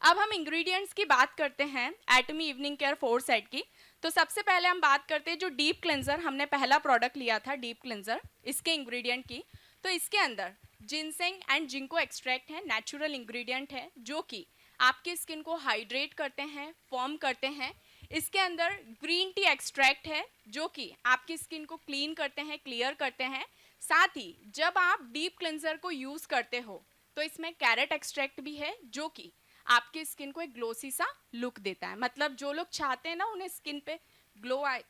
अब हम इंग्रेडिएंट्स की बात करते हैं एटमी इवनिंग केयर 4 सेट की। तो सबसे पहले हम बात करते हैं जो डीप क्लेंजर, हमने पहला प्रोडक्ट लिया था डीप क्लेंजर, इसके इंग्रेडिएंट की। तो इसके अंदर जिनसेंग एंड जिंको एक्सट्रैक्ट है, नेचुरल इंग्रेडिएंट है जो कि आपकी स्किन को हाइड्रेट करते हैं, फॉर्म करते हैं। इसके अंदर ग्रीन टी एक्सट्रैक्ट है जो कि आपकी स्किन को क्लीन करते हैं, क्लियर करते हैं। साथ ही जब आप डीप क्लेंजर को यूज़ करते हो तो इसमें कैरेट एक्सट्रैक्ट भी है जो कि आपकी स्किन को एक ग्लोसी सा लुक देता है। मतलब जो लोग चाहते हैं ना उन्हें स्किन पे ग्लो आए,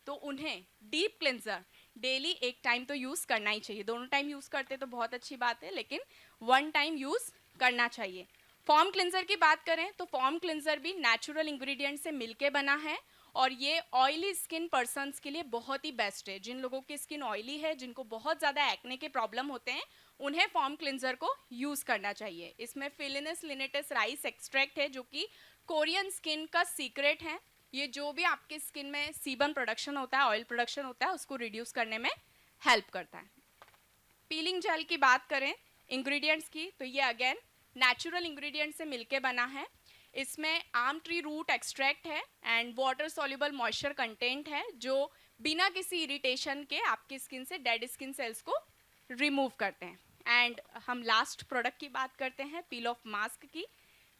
तो उन्हें डीप क्लेंजर डेली एक टाइम तो यूज़ करना ही चाहिए। दोनों टाइम यूज़ करते तो बहुत अच्छी बात है, लेकिन 1 टाइम यूज़ करना चाहिए। फॉर्म क्लेंजर की बात करें तो फॉर्म क्लेंजर भी नेचुरल इंग्रेडिएंट से मिलके बना है और ये ऑयली स्किन पर्सन्स के लिए बहुत ही बेस्ट है। जिन लोगों की स्किन ऑयली है, जिनको बहुत ज़्यादा एक्ने के प्रॉब्लम होते हैं, उन्हें फॉर्म क्लेंजर को यूज़ करना चाहिए। इसमें फिलिनस लिनेटस राइस एक्सट्रैक्ट है जो कि कोरियन स्किन का सीक्रेट है। ये जो भी आपकी स्किन में सीबम प्रोडक्शन होता है, ऑयल प्रोडक्शन होता है, उसको रिड्यूस करने में हेल्प करता है। पीलिंग जेल की बात करें इंग्रेडिएंट्स की, तो ये अगेन नेचुरल इंग्रेडिएंट से मिलके बना है। इसमें आम ट्री रूट एक्सट्रैक्ट है and water soluble moisture content है जो बिना किसी इरिटेशन के आपकी स्किन से डेड स्किन सेल्स को रिमूव करते हैं। एंड हम लास्ट प्रोडक्ट की बात करते हैं पील ऑफ मास्क की।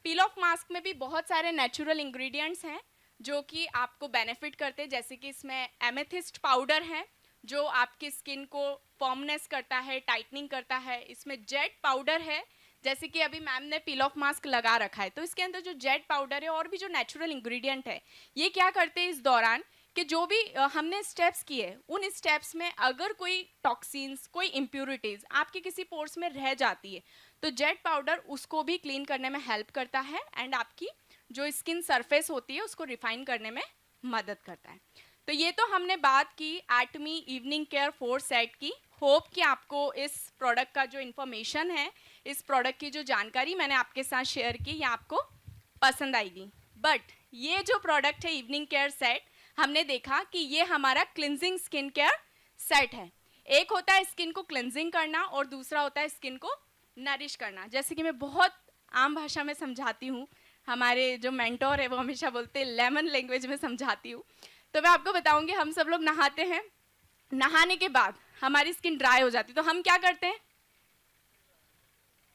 पील ऑफ मास्क में भी बहुत सारे नेचुरल इंग्रेडिएंट्स हैं जो कि आपको बेनिफिट करते हैं, जैसे कि इसमें एमेथिस्ट पाउडर है जो आपकी स्किन को फॉर्मनेस करता है, टाइटनिंग करता है। इसमें जेट पाउडर है, जैसे कि अभी मैम ने पील ऑफ मास्क लगा रखा है, तो इसके अंदर जो जेट पाउडर है और भी जो नेचुरल इंग्रेडिएंट है, ये क्या करते हैं इस दौरान कि जो भी हमने स्टेप्स किए, उन स्टेप्स में अगर कोई टॉक्सिन्स, कोई इम्प्यूरिटीज़ आपके किसी पोर्स में रह जाती है, तो जेट पाउडर उसको भी क्लीन करने में हेल्प करता है एंड आपकी जो स्किन सरफेस होती है उसको रिफाइन करने में मदद करता है। तो ये तो हमने बात की एटमी इवनिंग केयर 4 सेट की। होप कि आपको इस प्रोडक्ट का जो इन्फॉर्मेशन है, इस प्रोडक्ट की जो जानकारी मैंने आपके साथ शेयर की, ये आपको पसंद आएगी। बट ये जो प्रोडक्ट है इवनिंग केयर सेट, हमने देखा कि ये हमारा क्लिनजिंग स्किन केयर सेट है। एक होता है स्किन को क्लिनजिंग करना और दूसरा होता है स्किन को नरिश करना। जैसे कि मैं बहुत आम भाषा में समझाती हूँ, हमारे जो मेंटोर है वो हमेशा बोलते हैं लेमन लैंग्वेज में समझाती हूँ। तो मैं आपको बताऊँगी, हम सब लोग नहाते हैं, नहाने के बाद हमारी स्किन ड्राई हो जाती है, तो हम क्या करते हैं?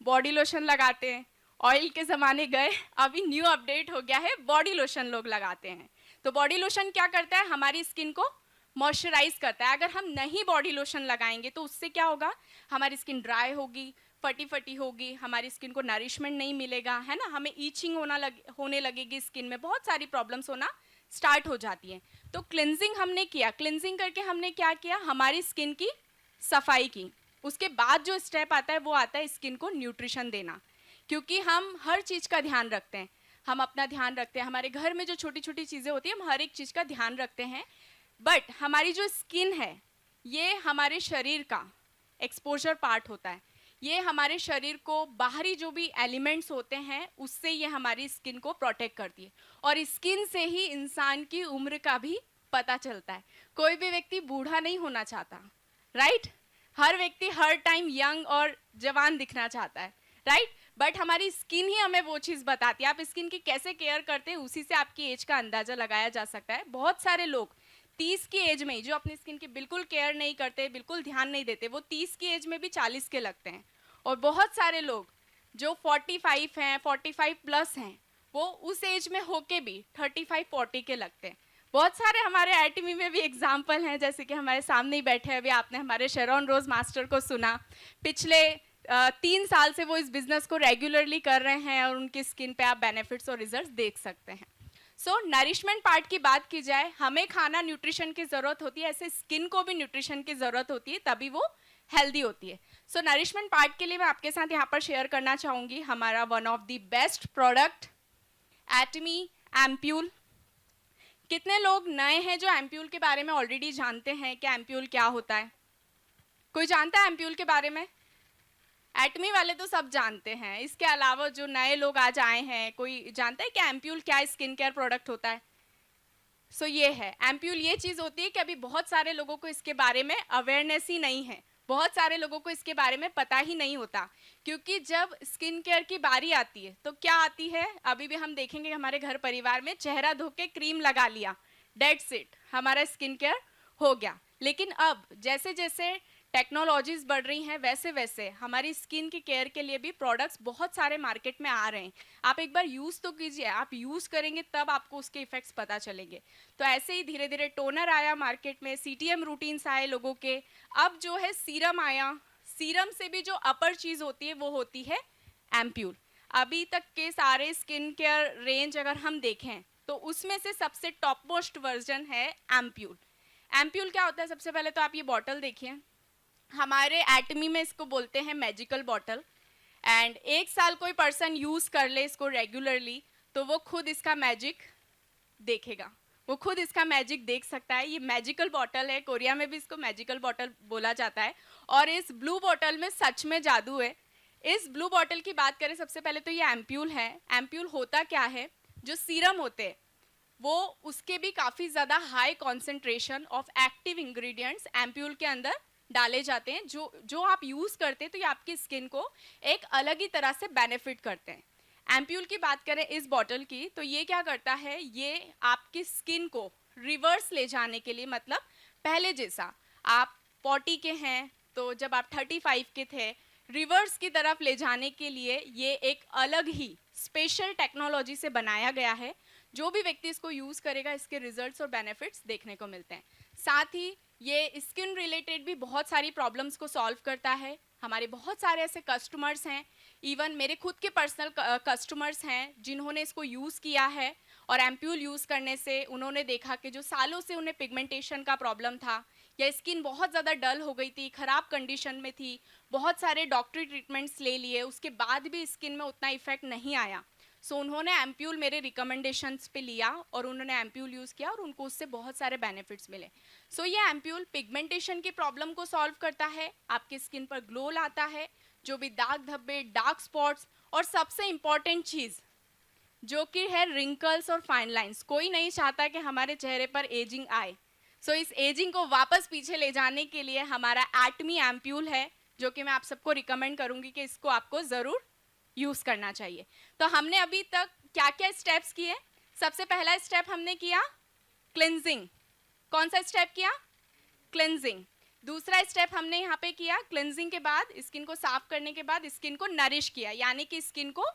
बॉडी लोशन लगाते हैं। ऑयल के ज़माने गए, अभी न्यू अपडेट हो गया है, बॉडी लोशन लोग लगाते हैं। तो बॉडी लोशन क्या करता है? हमारी स्किन को मॉइस्चराइज करता है। अगर हम नहीं बॉडी लोशन लगाएंगे तो उससे क्या होगा? हमारी स्किन ड्राई होगी, फटी फटी होगी, हमारी स्किन को नरिशमेंट नहीं मिलेगा, है ना, हमें ईचिंग होने लगेगी, स्किन में बहुत सारी प्रॉब्लम्स होना स्टार्ट हो जाती हैं। तो क्लिनजिंग हमने किया, क्लिनजिंग करके हमने क्या किया? हमारी स्किन की सफाई की। उसके बाद जो स्टेप आता है वो आता है स्किन को न्यूट्रिशन देना, क्योंकि हम हर चीज़ का ध्यान रखते हैं, हम अपना ध्यान रखते हैं, हमारे घर में जो छोटी छोटी चीज़ें होती हैं हम हर एक चीज़ का ध्यान रखते हैं, बट हमारी जो स्किन है ये हमारे शरीर का एक्सपोजर पार्ट होता है। ये हमारे शरीर को बाहरी जो भी एलिमेंट्स होते हैं उससे ये हमारी स्किन को प्रोटेक्ट करती है, और स्किन से ही इंसान की उम्र का भी पता चलता है। कोई भी व्यक्ति बूढ़ा नहीं होना चाहता, राइट? हर व्यक्ति हर टाइम यंग और जवान दिखना चाहता है, राइट? बट हमारी स्किन ही हमें वो चीज़ बताती है। आप स्किन की कैसे केयर करते हैं उसी से आपकी एज का अंदाज़ा लगाया जा सकता है। बहुत सारे लोग 30 की एज में ही जो अपनी स्किन की बिल्कुल केयर नहीं करते, बिल्कुल ध्यान नहीं देते, वो 30 की एज में भी 40 के लगते हैं। और बहुत सारे लोग जो 45 हैं, 45 प्लस हैं, वो उस एज में होके भी 35-40 के लगते हैं। बहुत सारे हमारे आईटीमी में भी एग्जाम्पल हैं, जैसे कि हमारे सामने ही बैठे हैं, अभी आपने हमारे शेरॉन रोज मास्टर को सुना। पिछले 3 साल से वो इस बिजनेस को रेगुलरली कर रहे हैं और उनकी स्किन पे आप बेनिफिट्स और रिजल्ट्स देख सकते हैं। सो नरिशमेंट पार्ट की बात की जाए, हमें खाना न्यूट्रिशन की ज़रूरत होती है, ऐसे स्किन को भी न्यूट्रिशन की ज़रूरत होती है, तभी वो हेल्दी होती है। सो नरिशमेंट पार्ट के लिए मैं आपके साथ यहाँ पर शेयर करना चाहूँगी हमारा one of the best product Atomy ampoule. कितने लोग नए हैं जो एम्प्यूल के बारे में ऑलरेडी जानते हैं कि एम्प्यूल क्या होता है? कोई जानता है एम्प्यूल के बारे में? एटमी वाले तो सब जानते हैं, इसके अलावा जो नए लोग आज आए हैं, कोई जानता है कि एम्प्यूल क्या स्किन केयर प्रोडक्ट होता है? सो ये है एम्प्यूल। ये चीज़ होती है कि अभी बहुत सारे लोगों को इसके बारे में अवेयरनेस ही नहीं है, बहुत सारे लोगों को इसके बारे में पता ही नहीं होता, क्योंकि जब स्किन केयर की बारी आती है तो क्या आती है, अभी भी हम देखेंगे हमारे घर परिवार में चेहरा धो के क्रीम लगा लिया, डेट्स इट, हमारा स्किन केयर हो गया। लेकिन अब जैसे जैसे टेक्नोलॉजीज बढ़ रही हैं वैसे वैसे हमारी स्किन की केयर के लिए भी प्रोडक्ट्स बहुत सारे मार्केट में आ रहे हैं। आप एक बार यूज़ तो कीजिए, आप यूज़ करेंगे तब आपको उसके इफेक्ट्स पता चलेंगे। तो ऐसे ही धीरे धीरे टोनर आया मार्केट में, CTM रूटीन्स आए लोगों के, अब जो है सीरम आया। सीरम से भी जो अपर चीज़ होती है वो होती है एम्प्यूल। अभी तक के सारे स्किन केयर रेंज अगर हम देखें तो उसमें से सबसे टॉप मोस्ट वर्जन है एम्प्यूल। एम्प्यूल क्या होता है? सबसे पहले तो आप ये बॉटल देखिए, हमारे एटमी में इसको बोलते हैं मैजिकल बॉटल। एंड 1 साल कोई पर्सन यूज़ कर ले इसको रेगुलरली तो वो खुद इसका मैजिक देखेगा, वो खुद इसका मैजिक देख सकता है। ये मैजिकल बॉटल है, कोरिया में भी इसको मैजिकल बॉटल बोला जाता है। और इस ब्लू बॉटल में सच में जादू है। इस ब्लू बॉटल की बात करें, सबसे पहले तो ये एम्प्यूल है। एम्प्यूल होता क्या है? जो सीरम होते हैं वो उसके भी काफ़ी ज़्यादा high concentration of active ingredients ampoule के अंदर डाले जाते हैं, जो आप यूज़ करते हैं तो ये आपकी स्किन को एक अलग ही तरह से बेनिफिट करते हैं। एम्प्यूल की बात करें इस बॉटल की, तो ये क्या करता है, ये आपकी स्किन को रिवर्स ले जाने के लिए, मतलब पहले जैसा आप 40 के हैं तो जब आप 35 के थे, रिवर्स की तरफ ले जाने के लिए ये एक अलग ही स्पेशल टेक्नोलॉजी से बनाया गया है। जो भी व्यक्ति इसको यूज़ करेगा इसके रिजल्ट्स और बेनिफिट्स देखने को मिलते हैं। साथ ही ये स्किन रिलेटेड भी बहुत सारी प्रॉब्लम्स को सॉल्व करता है। हमारे बहुत सारे ऐसे कस्टमर्स हैं, इवन मेरे खुद के पर्सनल कस्टमर्स हैं जिन्होंने इसको यूज़ किया है और एम्प्यूल यूज़ करने से उन्होंने देखा कि जो सालों से उन्हें पिगमेंटेशन का प्रॉब्लम था या स्किन बहुत ज़्यादा डल हो गई थी, ख़राब कंडीशन में थी, बहुत सारे डॉक्टरी ट्रीटमेंट्स ले लिए, उसके बाद भी स्किन में उतना इफेक्ट नहीं आया। सो उन्होंने एम्प्यूल मेरे रिकमेंडेशंस पे लिया और उन्होंने एम्प्यूल यूज़ किया और उनको उससे बहुत सारे बेनिफिट्स मिले। सो ये एम्प्यूल पिगमेंटेशन की प्रॉब्लम को सॉल्व करता है, आपकी स्किन पर ग्लो लाता है, जो भी दाग धब्बे, डार्क स्पॉट्स, और सबसे इम्पॉर्टेंट चीज़ जो कि है रिंकल्स और फाइन लाइंस। कोई नहीं चाहता कि हमारे चेहरे पर एजिंग आए। सो इस एजिंग को वापस पीछे ले जाने के लिए हमारा एटमी एम्प्यूल है, जो कि मैं आप सबको रिकमेंड करूँगी कि इसको आपको ज़रूर यूज़ करना चाहिए। तो हमने अभी तक क्या क्या स्टेप्स किए? सबसे पहला स्टेप हमने किया क्लिनजिंग। कौन सा स्टेप किया? क्लिनजिंग। दूसरा स्टेप हमने यहाँ पे किया, क्लिनजिंग के बाद स्किन को साफ करने के बाद स्किन को नरिश किया, यानी कि स्किन को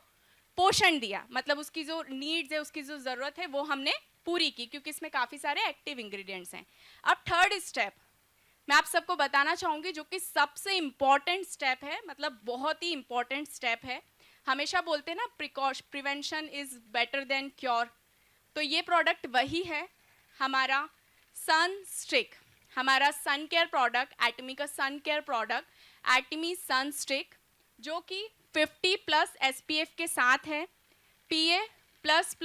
पोषण दिया, मतलब उसकी जो नीड्स है, उसकी जो ज़रूरत है वो हमने पूरी की, क्योंकि इसमें काफ़ी सारे एक्टिव इंग्रेडिएंट्स हैं। अब थर्ड स्टेप मैं आप सबको बताना चाहूँगी, जो कि सबसे इम्पॉर्टेंट स्टेप है, मतलब बहुत ही इम्पॉर्टेंट स्टेप है। हमेशा बोलते हैं ना, prevention is better than cure. तो ये प्रोडक्ट वही है, हमारा सन स्टिक, हमारा सन केयर प्रोडक्ट, एटमी का सन केयर प्रोडक्ट एटमी सन स्टिक, जो कि 50+ SPF के साथ है, PA++++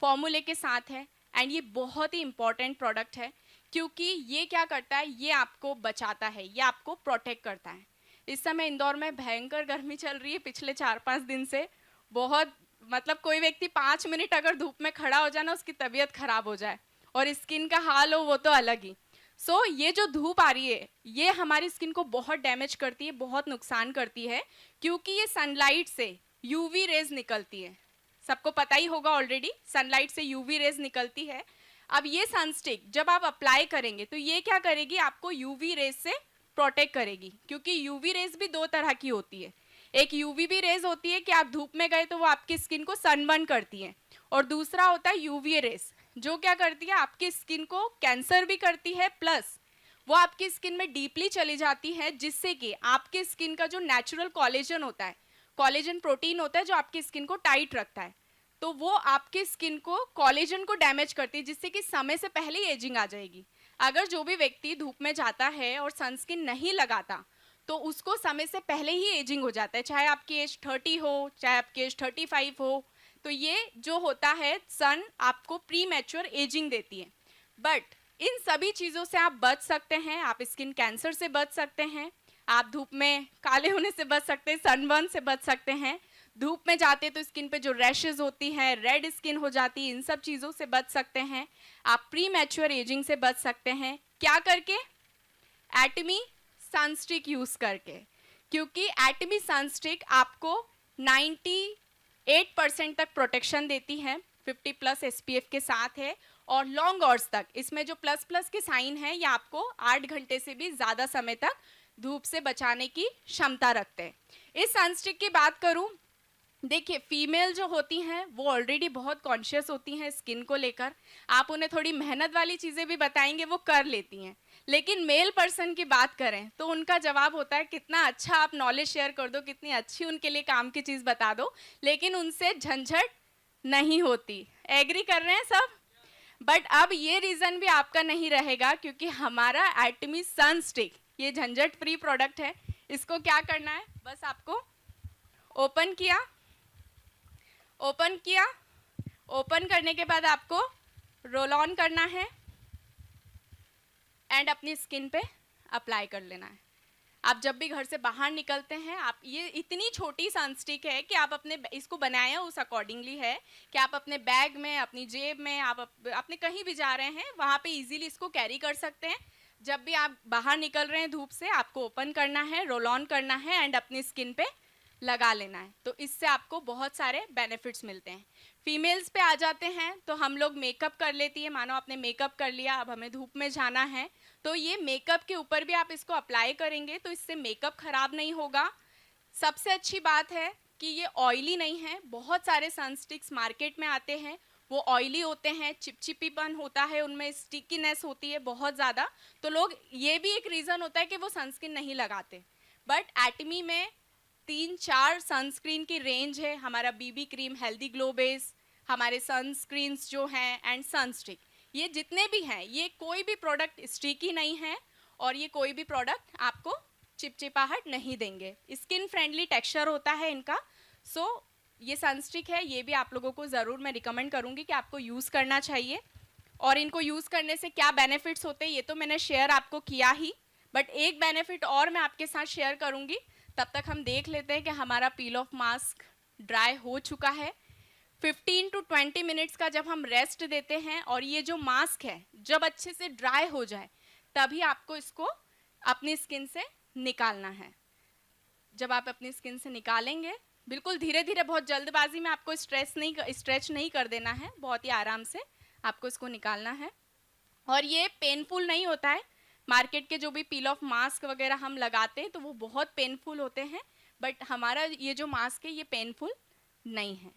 फॉर्मूले के साथ है। एंड ये बहुत ही इम्पॉर्टेंट प्रोडक्ट है, क्योंकि ये क्या करता है, ये आपको बचाता है, ये आपको प्रोटेक्ट करता है। इस समय इंदौर में भयंकर गर्मी चल रही है पिछले 4-5 दिन से, बहुत, मतलब कोई व्यक्ति 5 मिनट अगर धूप में खड़ा हो जाए ना, उसकी तबीयत खराब हो जाए, और स्किन का हाल हो वो तो अलग ही। सो ये जो धूप आ रही है ये हमारी स्किन को बहुत डैमेज करती है, बहुत नुकसान करती है, क्योंकि ये सनलाइट से यूवी रेज निकलती है। सबको पता ही होगा ऑलरेडी, सनलाइट से यूवी रेज निकलती है। अब ये सनस्टिक जब आप अप्लाई करेंगे तो ये क्या करेगी, आपको यूवी रेज से प्रोटेक्ट करेगी, क्योंकि यूवी रेज भी दो तरह की होती है। एक यूवी भी रेज होती है कि आप धूप में गए तो वो आपकी स्किन को सनबर्न करती है, और दूसरा होता है यूवी रेज जो क्या करती है, आपकी स्किन को कैंसर भी करती है, प्लस वो आपकी स्किन में डीपली चली जाती है, जिससे कि आपकी स्किन का जो नेचुरल कोलेजन होता है, कोलेजन प्रोटीन होता है जो आपकी स्किन को टाइट रखता है, तो वो आपकी स्किन को कोलेजन को डैमेज करती है, जिससे कि समय से पहले ही एजिंग आ जाएगी। अगर जो भी व्यक्ति धूप में जाता है और सनस्क्रीन नहीं लगाता तो उसको समय से पहले ही एजिंग हो जाता है, चाहे आपकी एज 30 हो, चाहे आपकी एज 35 हो। तो ये जो होता है, सन आपको प्री मैच्योर एजिंग देती है। बट इन सभी चीज़ों से आप बच सकते हैं, आप स्किन कैंसर से बच सकते हैं, आप धूप में काले होने से बच सकते हैं, सनबर्न से बच सकते हैं, धूप में जाते तो स्किन पे जो रैशेज होती हैं, रेड स्किन हो जाती है, इन सब चीज़ों से बच सकते हैं। आप प्री मैच्योर एजिंग से बच सकते हैं, क्या करके, एटमी सनस्टिक यूज़ करके, क्योंकि एटमी सनस्टिक आपको 98% तक प्रोटेक्शन देती है, 50+ SPF के साथ है, और लॉन्ग आवर्स तक, इसमें जो प्लस प्लस के साइन है ये आपको 8 घंटे से भी ज़्यादा समय तक धूप से बचाने की क्षमता रखते हैं। इस सनस्टिक की बात करूं, देखिए फीमेल जो होती हैं वो ऑलरेडी बहुत कॉन्शियस होती हैं स्किन को लेकर, आप उन्हें थोड़ी मेहनत वाली चीज़ें भी बताएंगे वो कर लेती हैं, लेकिन मेल पर्सन की बात करें तो उनका जवाब होता है कितना अच्छा आप नॉलेज शेयर कर दो, कितनी अच्छी उनके लिए काम की चीज़ बता दो, लेकिन उनसे झंझट नहीं होती। एग्री कर रहे हैं सब? बट अब ये रीज़न भी आपका नहीं रहेगा, क्योंकि हमारा एटमी सनस्टिक ये झंझट फ्री प्रोडक्ट है। इसको क्या करना है, बस आपको ओपन किया, ओपन करने के बाद आपको रोल ऑन करना है एंड अपनी स्किन पे अप्लाई कर लेना है। आप जब भी घर से बाहर निकलते हैं, आप ये इतनी छोटी सनस्टिक है कि आप अपने इसको बनाया उस अकॉर्डिंगली है कि आप अपने बैग में, अपनी जेब में, आप अपने कहीं भी जा रहे हैं वहाँ पे इजीली इसको कैरी कर सकते हैं। जब भी आप बाहर निकल रहे हैं धूप से, आपको ओपन करना है, रोल ऑन करना है एंड अपनी स्किन पे लगा लेना है। तो इससे आपको बहुत सारे बेनिफिट्स मिलते हैं। फीमेल्स पे आ जाते हैं तो हम लोग मेकअप कर लेती है, मानो आपने मेकअप कर लिया, अब हमें धूप में जाना है, तो ये मेकअप के ऊपर भी आप इसको अप्लाई करेंगे तो इससे मेकअप खराब नहीं होगा। सबसे अच्छी बात है कि ये ऑयली नहीं है। बहुत सारे सनस्टिक्स मार्केट में आते हैं, वो ऑयली होते हैं, चिपचिपीपन होता है उनमें, स्टिकीनेस होती है बहुत ज़्यादा, तो लोग, ये भी एक रीज़न होता है कि वो सनस्क्रीन नहीं लगाते। बट एटमी में 3-4 सनस्क्रीन की रेंज है, हमारा BB cream, healthy glow base, हमारे सनस्क्रीन्स जो हैं एंड सनस्टिक, ये जितने भी हैं, ये कोई भी प्रोडक्ट स्टिकी नहीं है और ये कोई भी प्रोडक्ट आपको चिपचिपाहट नहीं देंगे। स्किन फ्रेंडली टेक्सचर होता है इनका। सो ये सनस्टिक है, ये भी आप लोगों को ज़रूर मैं रिकमेंड करूँगी कि आपको यूज़ करना चाहिए। और इनको यूज़ करने से क्या बेनिफिट्स होते हैं ये तो मैंने शेयर आपको किया ही, बट एक बेनिफिट और मैं आपके साथ शेयर करूँगी। तब तक हम देख लेते हैं कि हमारा पील ऑफ मास्क ड्राई हो चुका है। 15 to 20 मिनट्स का जब हम रेस्ट देते हैं और ये जो मास्क है जब अच्छे से ड्राई हो जाए तभी आपको इसको अपनी स्किन से निकालना है। जब आप अपनी स्किन से निकालेंगे, बिल्कुल धीरे धीरे, बहुत जल्दबाजी में आपको स्ट्रेच नहीं कर देना है, बहुत ही आराम से आपको इसको निकालना है। और ये पेनफुल नहीं होता है। मार्केट के जो भी पील ऑफ मास्क वगैरह हम लगाते हैं तो वो बहुत पेनफुल होते हैं, बट हमारा ये जो मास्क है ये पेनफुल नहीं है।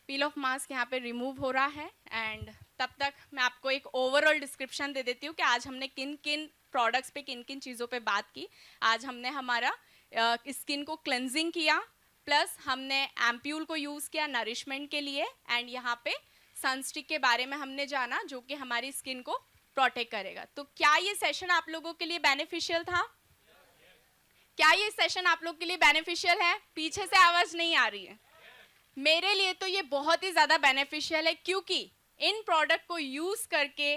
पील ऑफ मास्क यहाँ पे रिमूव हो रहा है एंड तब तक मैं आपको एक ओवरऑल डिस्क्रिप्शन दे देती हूँ कि आज हमने किन किन प्रोडक्ट्स पे, किन किन चीज़ों पे बात की। आज हमने हमारा स्किन को क्लेंजिंग किया, प्लस हमने एम्प्यूल को यूज़ किया नरिशमेंट के लिए, एंड यहाँ पे सनस्टिक के बारे में हमने जाना जो कि हमारी स्किन को प्रोटेक्ट करेगा। तो क्या ये सेशन आप लोगों के लिए बेनिफिशियल था? क्या ये सेशन आप लोग के लिए बेनिफिशियल है? पीछे से आवाज़ नहीं आ रही है। मेरे लिए तो ये बहुत ही ज़्यादा बेनिफिशियल है, क्योंकि इन प्रोडक्ट को यूज़ करके,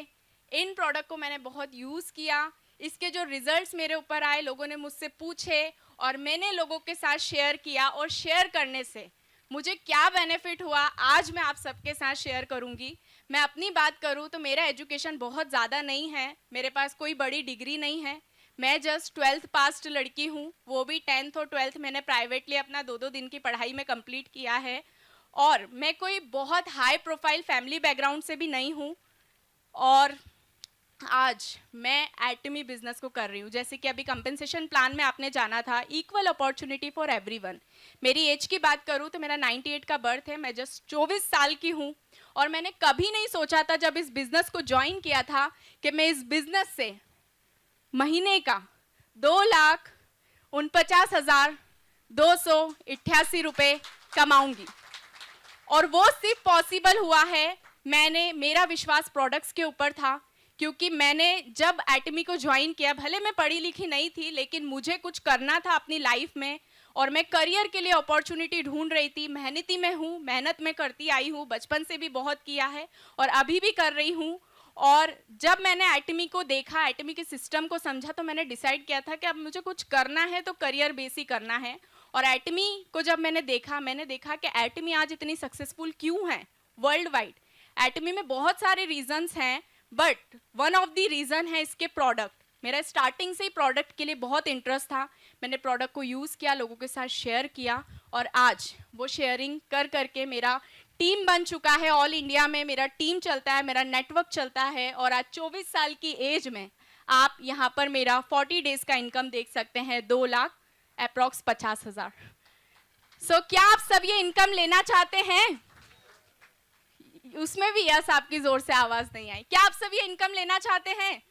इन प्रोडक्ट को मैंने बहुत यूज़ किया, इसके जो रिजल्ट्स मेरे ऊपर आए, लोगों ने मुझसे पूछे और मैंने लोगों के साथ शेयर किया, और शेयर करने से मुझे क्या बेनिफिट हुआ आज मैं आप सबके साथ शेयर करूंगी। मैं अपनी बात करूं तो मेरा एजुकेशन बहुत ज़्यादा नहीं है, मेरे पास कोई बड़ी डिग्री नहीं है। मैं जस्ट 12th पास्ड लड़की हूं, वो भी 10th और 12th मैंने प्राइवेटली अपना 2-2 दिन की पढ़ाई में कंप्लीट किया है। और मैं कोई बहुत हाई प्रोफाइल फैमिली बैकग्राउंड से भी नहीं हूं। और आज मैं एटमी बिजनेस को कर रही हूँ। जैसे कि अभी कंपनसेशन प्लान में आपने जाना था, इक्वल अपॉर्चुनिटी फॉर एवरीवन। मेरी एज की बात करूँ तो मेरा 98 का बर्थ है, मैं जस्ट 24 साल की हूँ। और मैंने कभी नहीं सोचा था जब इस बिज़नेस को ज्वाइन किया था कि मैं इस बिज़नेस से महीने का 2,49,288 रुपये कमाऊंगी। और वो सिर्फ पॉसिबल हुआ है, मेरा विश्वास प्रोडक्ट्स के ऊपर था। क्योंकि मैंने जब एटमी को ज्वाइन किया, भले मैं पढ़ी लिखी नहीं थी, लेकिन मुझे कुछ करना था अपनी लाइफ में और मैं करियर के लिए अपॉर्चुनिटी ढूंढ रही थी। मेहनती में हूँ, मेहनत में करती आई हूँ, बचपन से भी बहुत किया है और अभी भी कर रही हूँ। और जब मैंने एटमी को देखा, एटमी के सिस्टम को समझा, तो मैंने डिसाइड किया था कि अब मुझे कुछ करना है तो करियर बेस ही करना है। और एटमी को जब मैंने देखा कि एटमी आज इतनी सक्सेसफुल क्यों है वर्ल्ड वाइड। एटमी में बहुत सारे रीजंस हैं, but one of the reason है इसके प्रोडक्ट। मेरा स्टार्टिंग से ही प्रोडक्ट के लिए बहुत इंटरेस्ट था। मैंने प्रोडक्ट को यूज़ किया, लोगों के साथ शेयर किया और आज वो शेयरिंग कर करके मेरा टीम बन चुका है। ऑल इंडिया में मेरा टीम चलता है, मेरा नेटवर्क चलता है। और आज 24 साल की एज में आप यहाँ पर मेरा 40 डेज़ का इनकम देख सकते हैं, 2 लाख अप्रॉक्स 50,000। सो क्या आप सब ये इनकम लेना चाहते हैं? उसमें भी यस आपकी जोर से आवाज नहीं आई। क्या आप सब ये इनकम लेना चाहते हैं?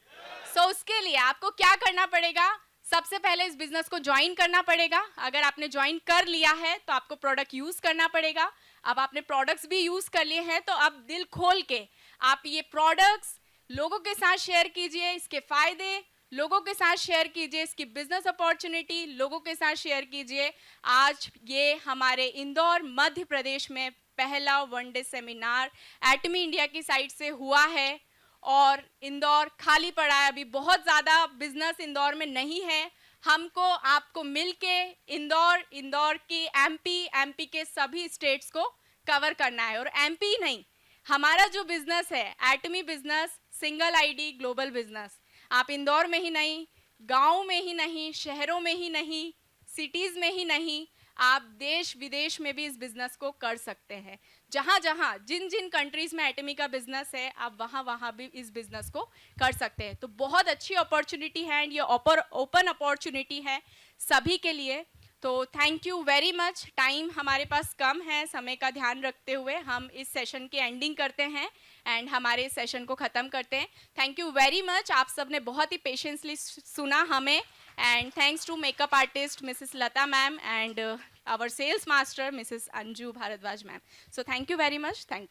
सो उसके लिए आपको क्या करना पड़ेगा? सबसे पहले इस बिजनेस को ज्वाइन करना पड़ेगा। अगर आपने ज्वाइन कर लिया है तो आपको प्रोडक्ट यूज करना पड़ेगा। अब आपने प्रोडक्ट्स भी यूज कर लिए हैं तो अब दिल खोल के आप ये प्रोडक्ट्स लोगों के साथ शेयर कीजिए, इसके फायदे लोगों के साथ शेयर कीजिए, इसकी बिजनेस अपॉर्चुनिटी लोगों के साथ शेयर कीजिए। आज ये हमारे इंदौर मध्य प्रदेश में पहला वनडे सेमिनार एटमी इंडिया की साइड से हुआ है और इंदौर खाली पड़ा है। अभी बहुत ज़्यादा बिजनेस इंदौर में नहीं है। हमको आपको मिलके इंदौर की एमपी के सभी स्टेट्स को कवर करना है। और एमपी नहीं, हमारा जो बिजनेस है Atomy business single ID global business. आप इंदौर में ही नहीं, गाँव में ही नहीं, शहरों में ही नहीं, सिटीज़ में ही नहीं, आप देश विदेश में भी इस बिजनेस को कर सकते हैं। जहाँ जहाँ जिन जिन कंट्रीज़ में एटमी का बिजनेस है, आप वहाँ वहाँ भी इस बिजनेस को कर सकते हैं। तो बहुत अच्छी अपॉर्चुनिटी है एंड ये ओपन अपॉर्चुनिटी है सभी के लिए। तो thank you very much. Time हमारे पास कम है, समय का ध्यान रखते हुए हम इस सेशन की एंडिंग करते हैं एंड हमारे सेशन को ख़त्म करते हैं। Thank you very much. आप सब ने बहुत ही पेशेंसली सुना हमें and thanks to makeup artist Mrs Lata ma'am and our sales master Mrs Anju Bhardwaj ma'am. So thank you very much. Thank you.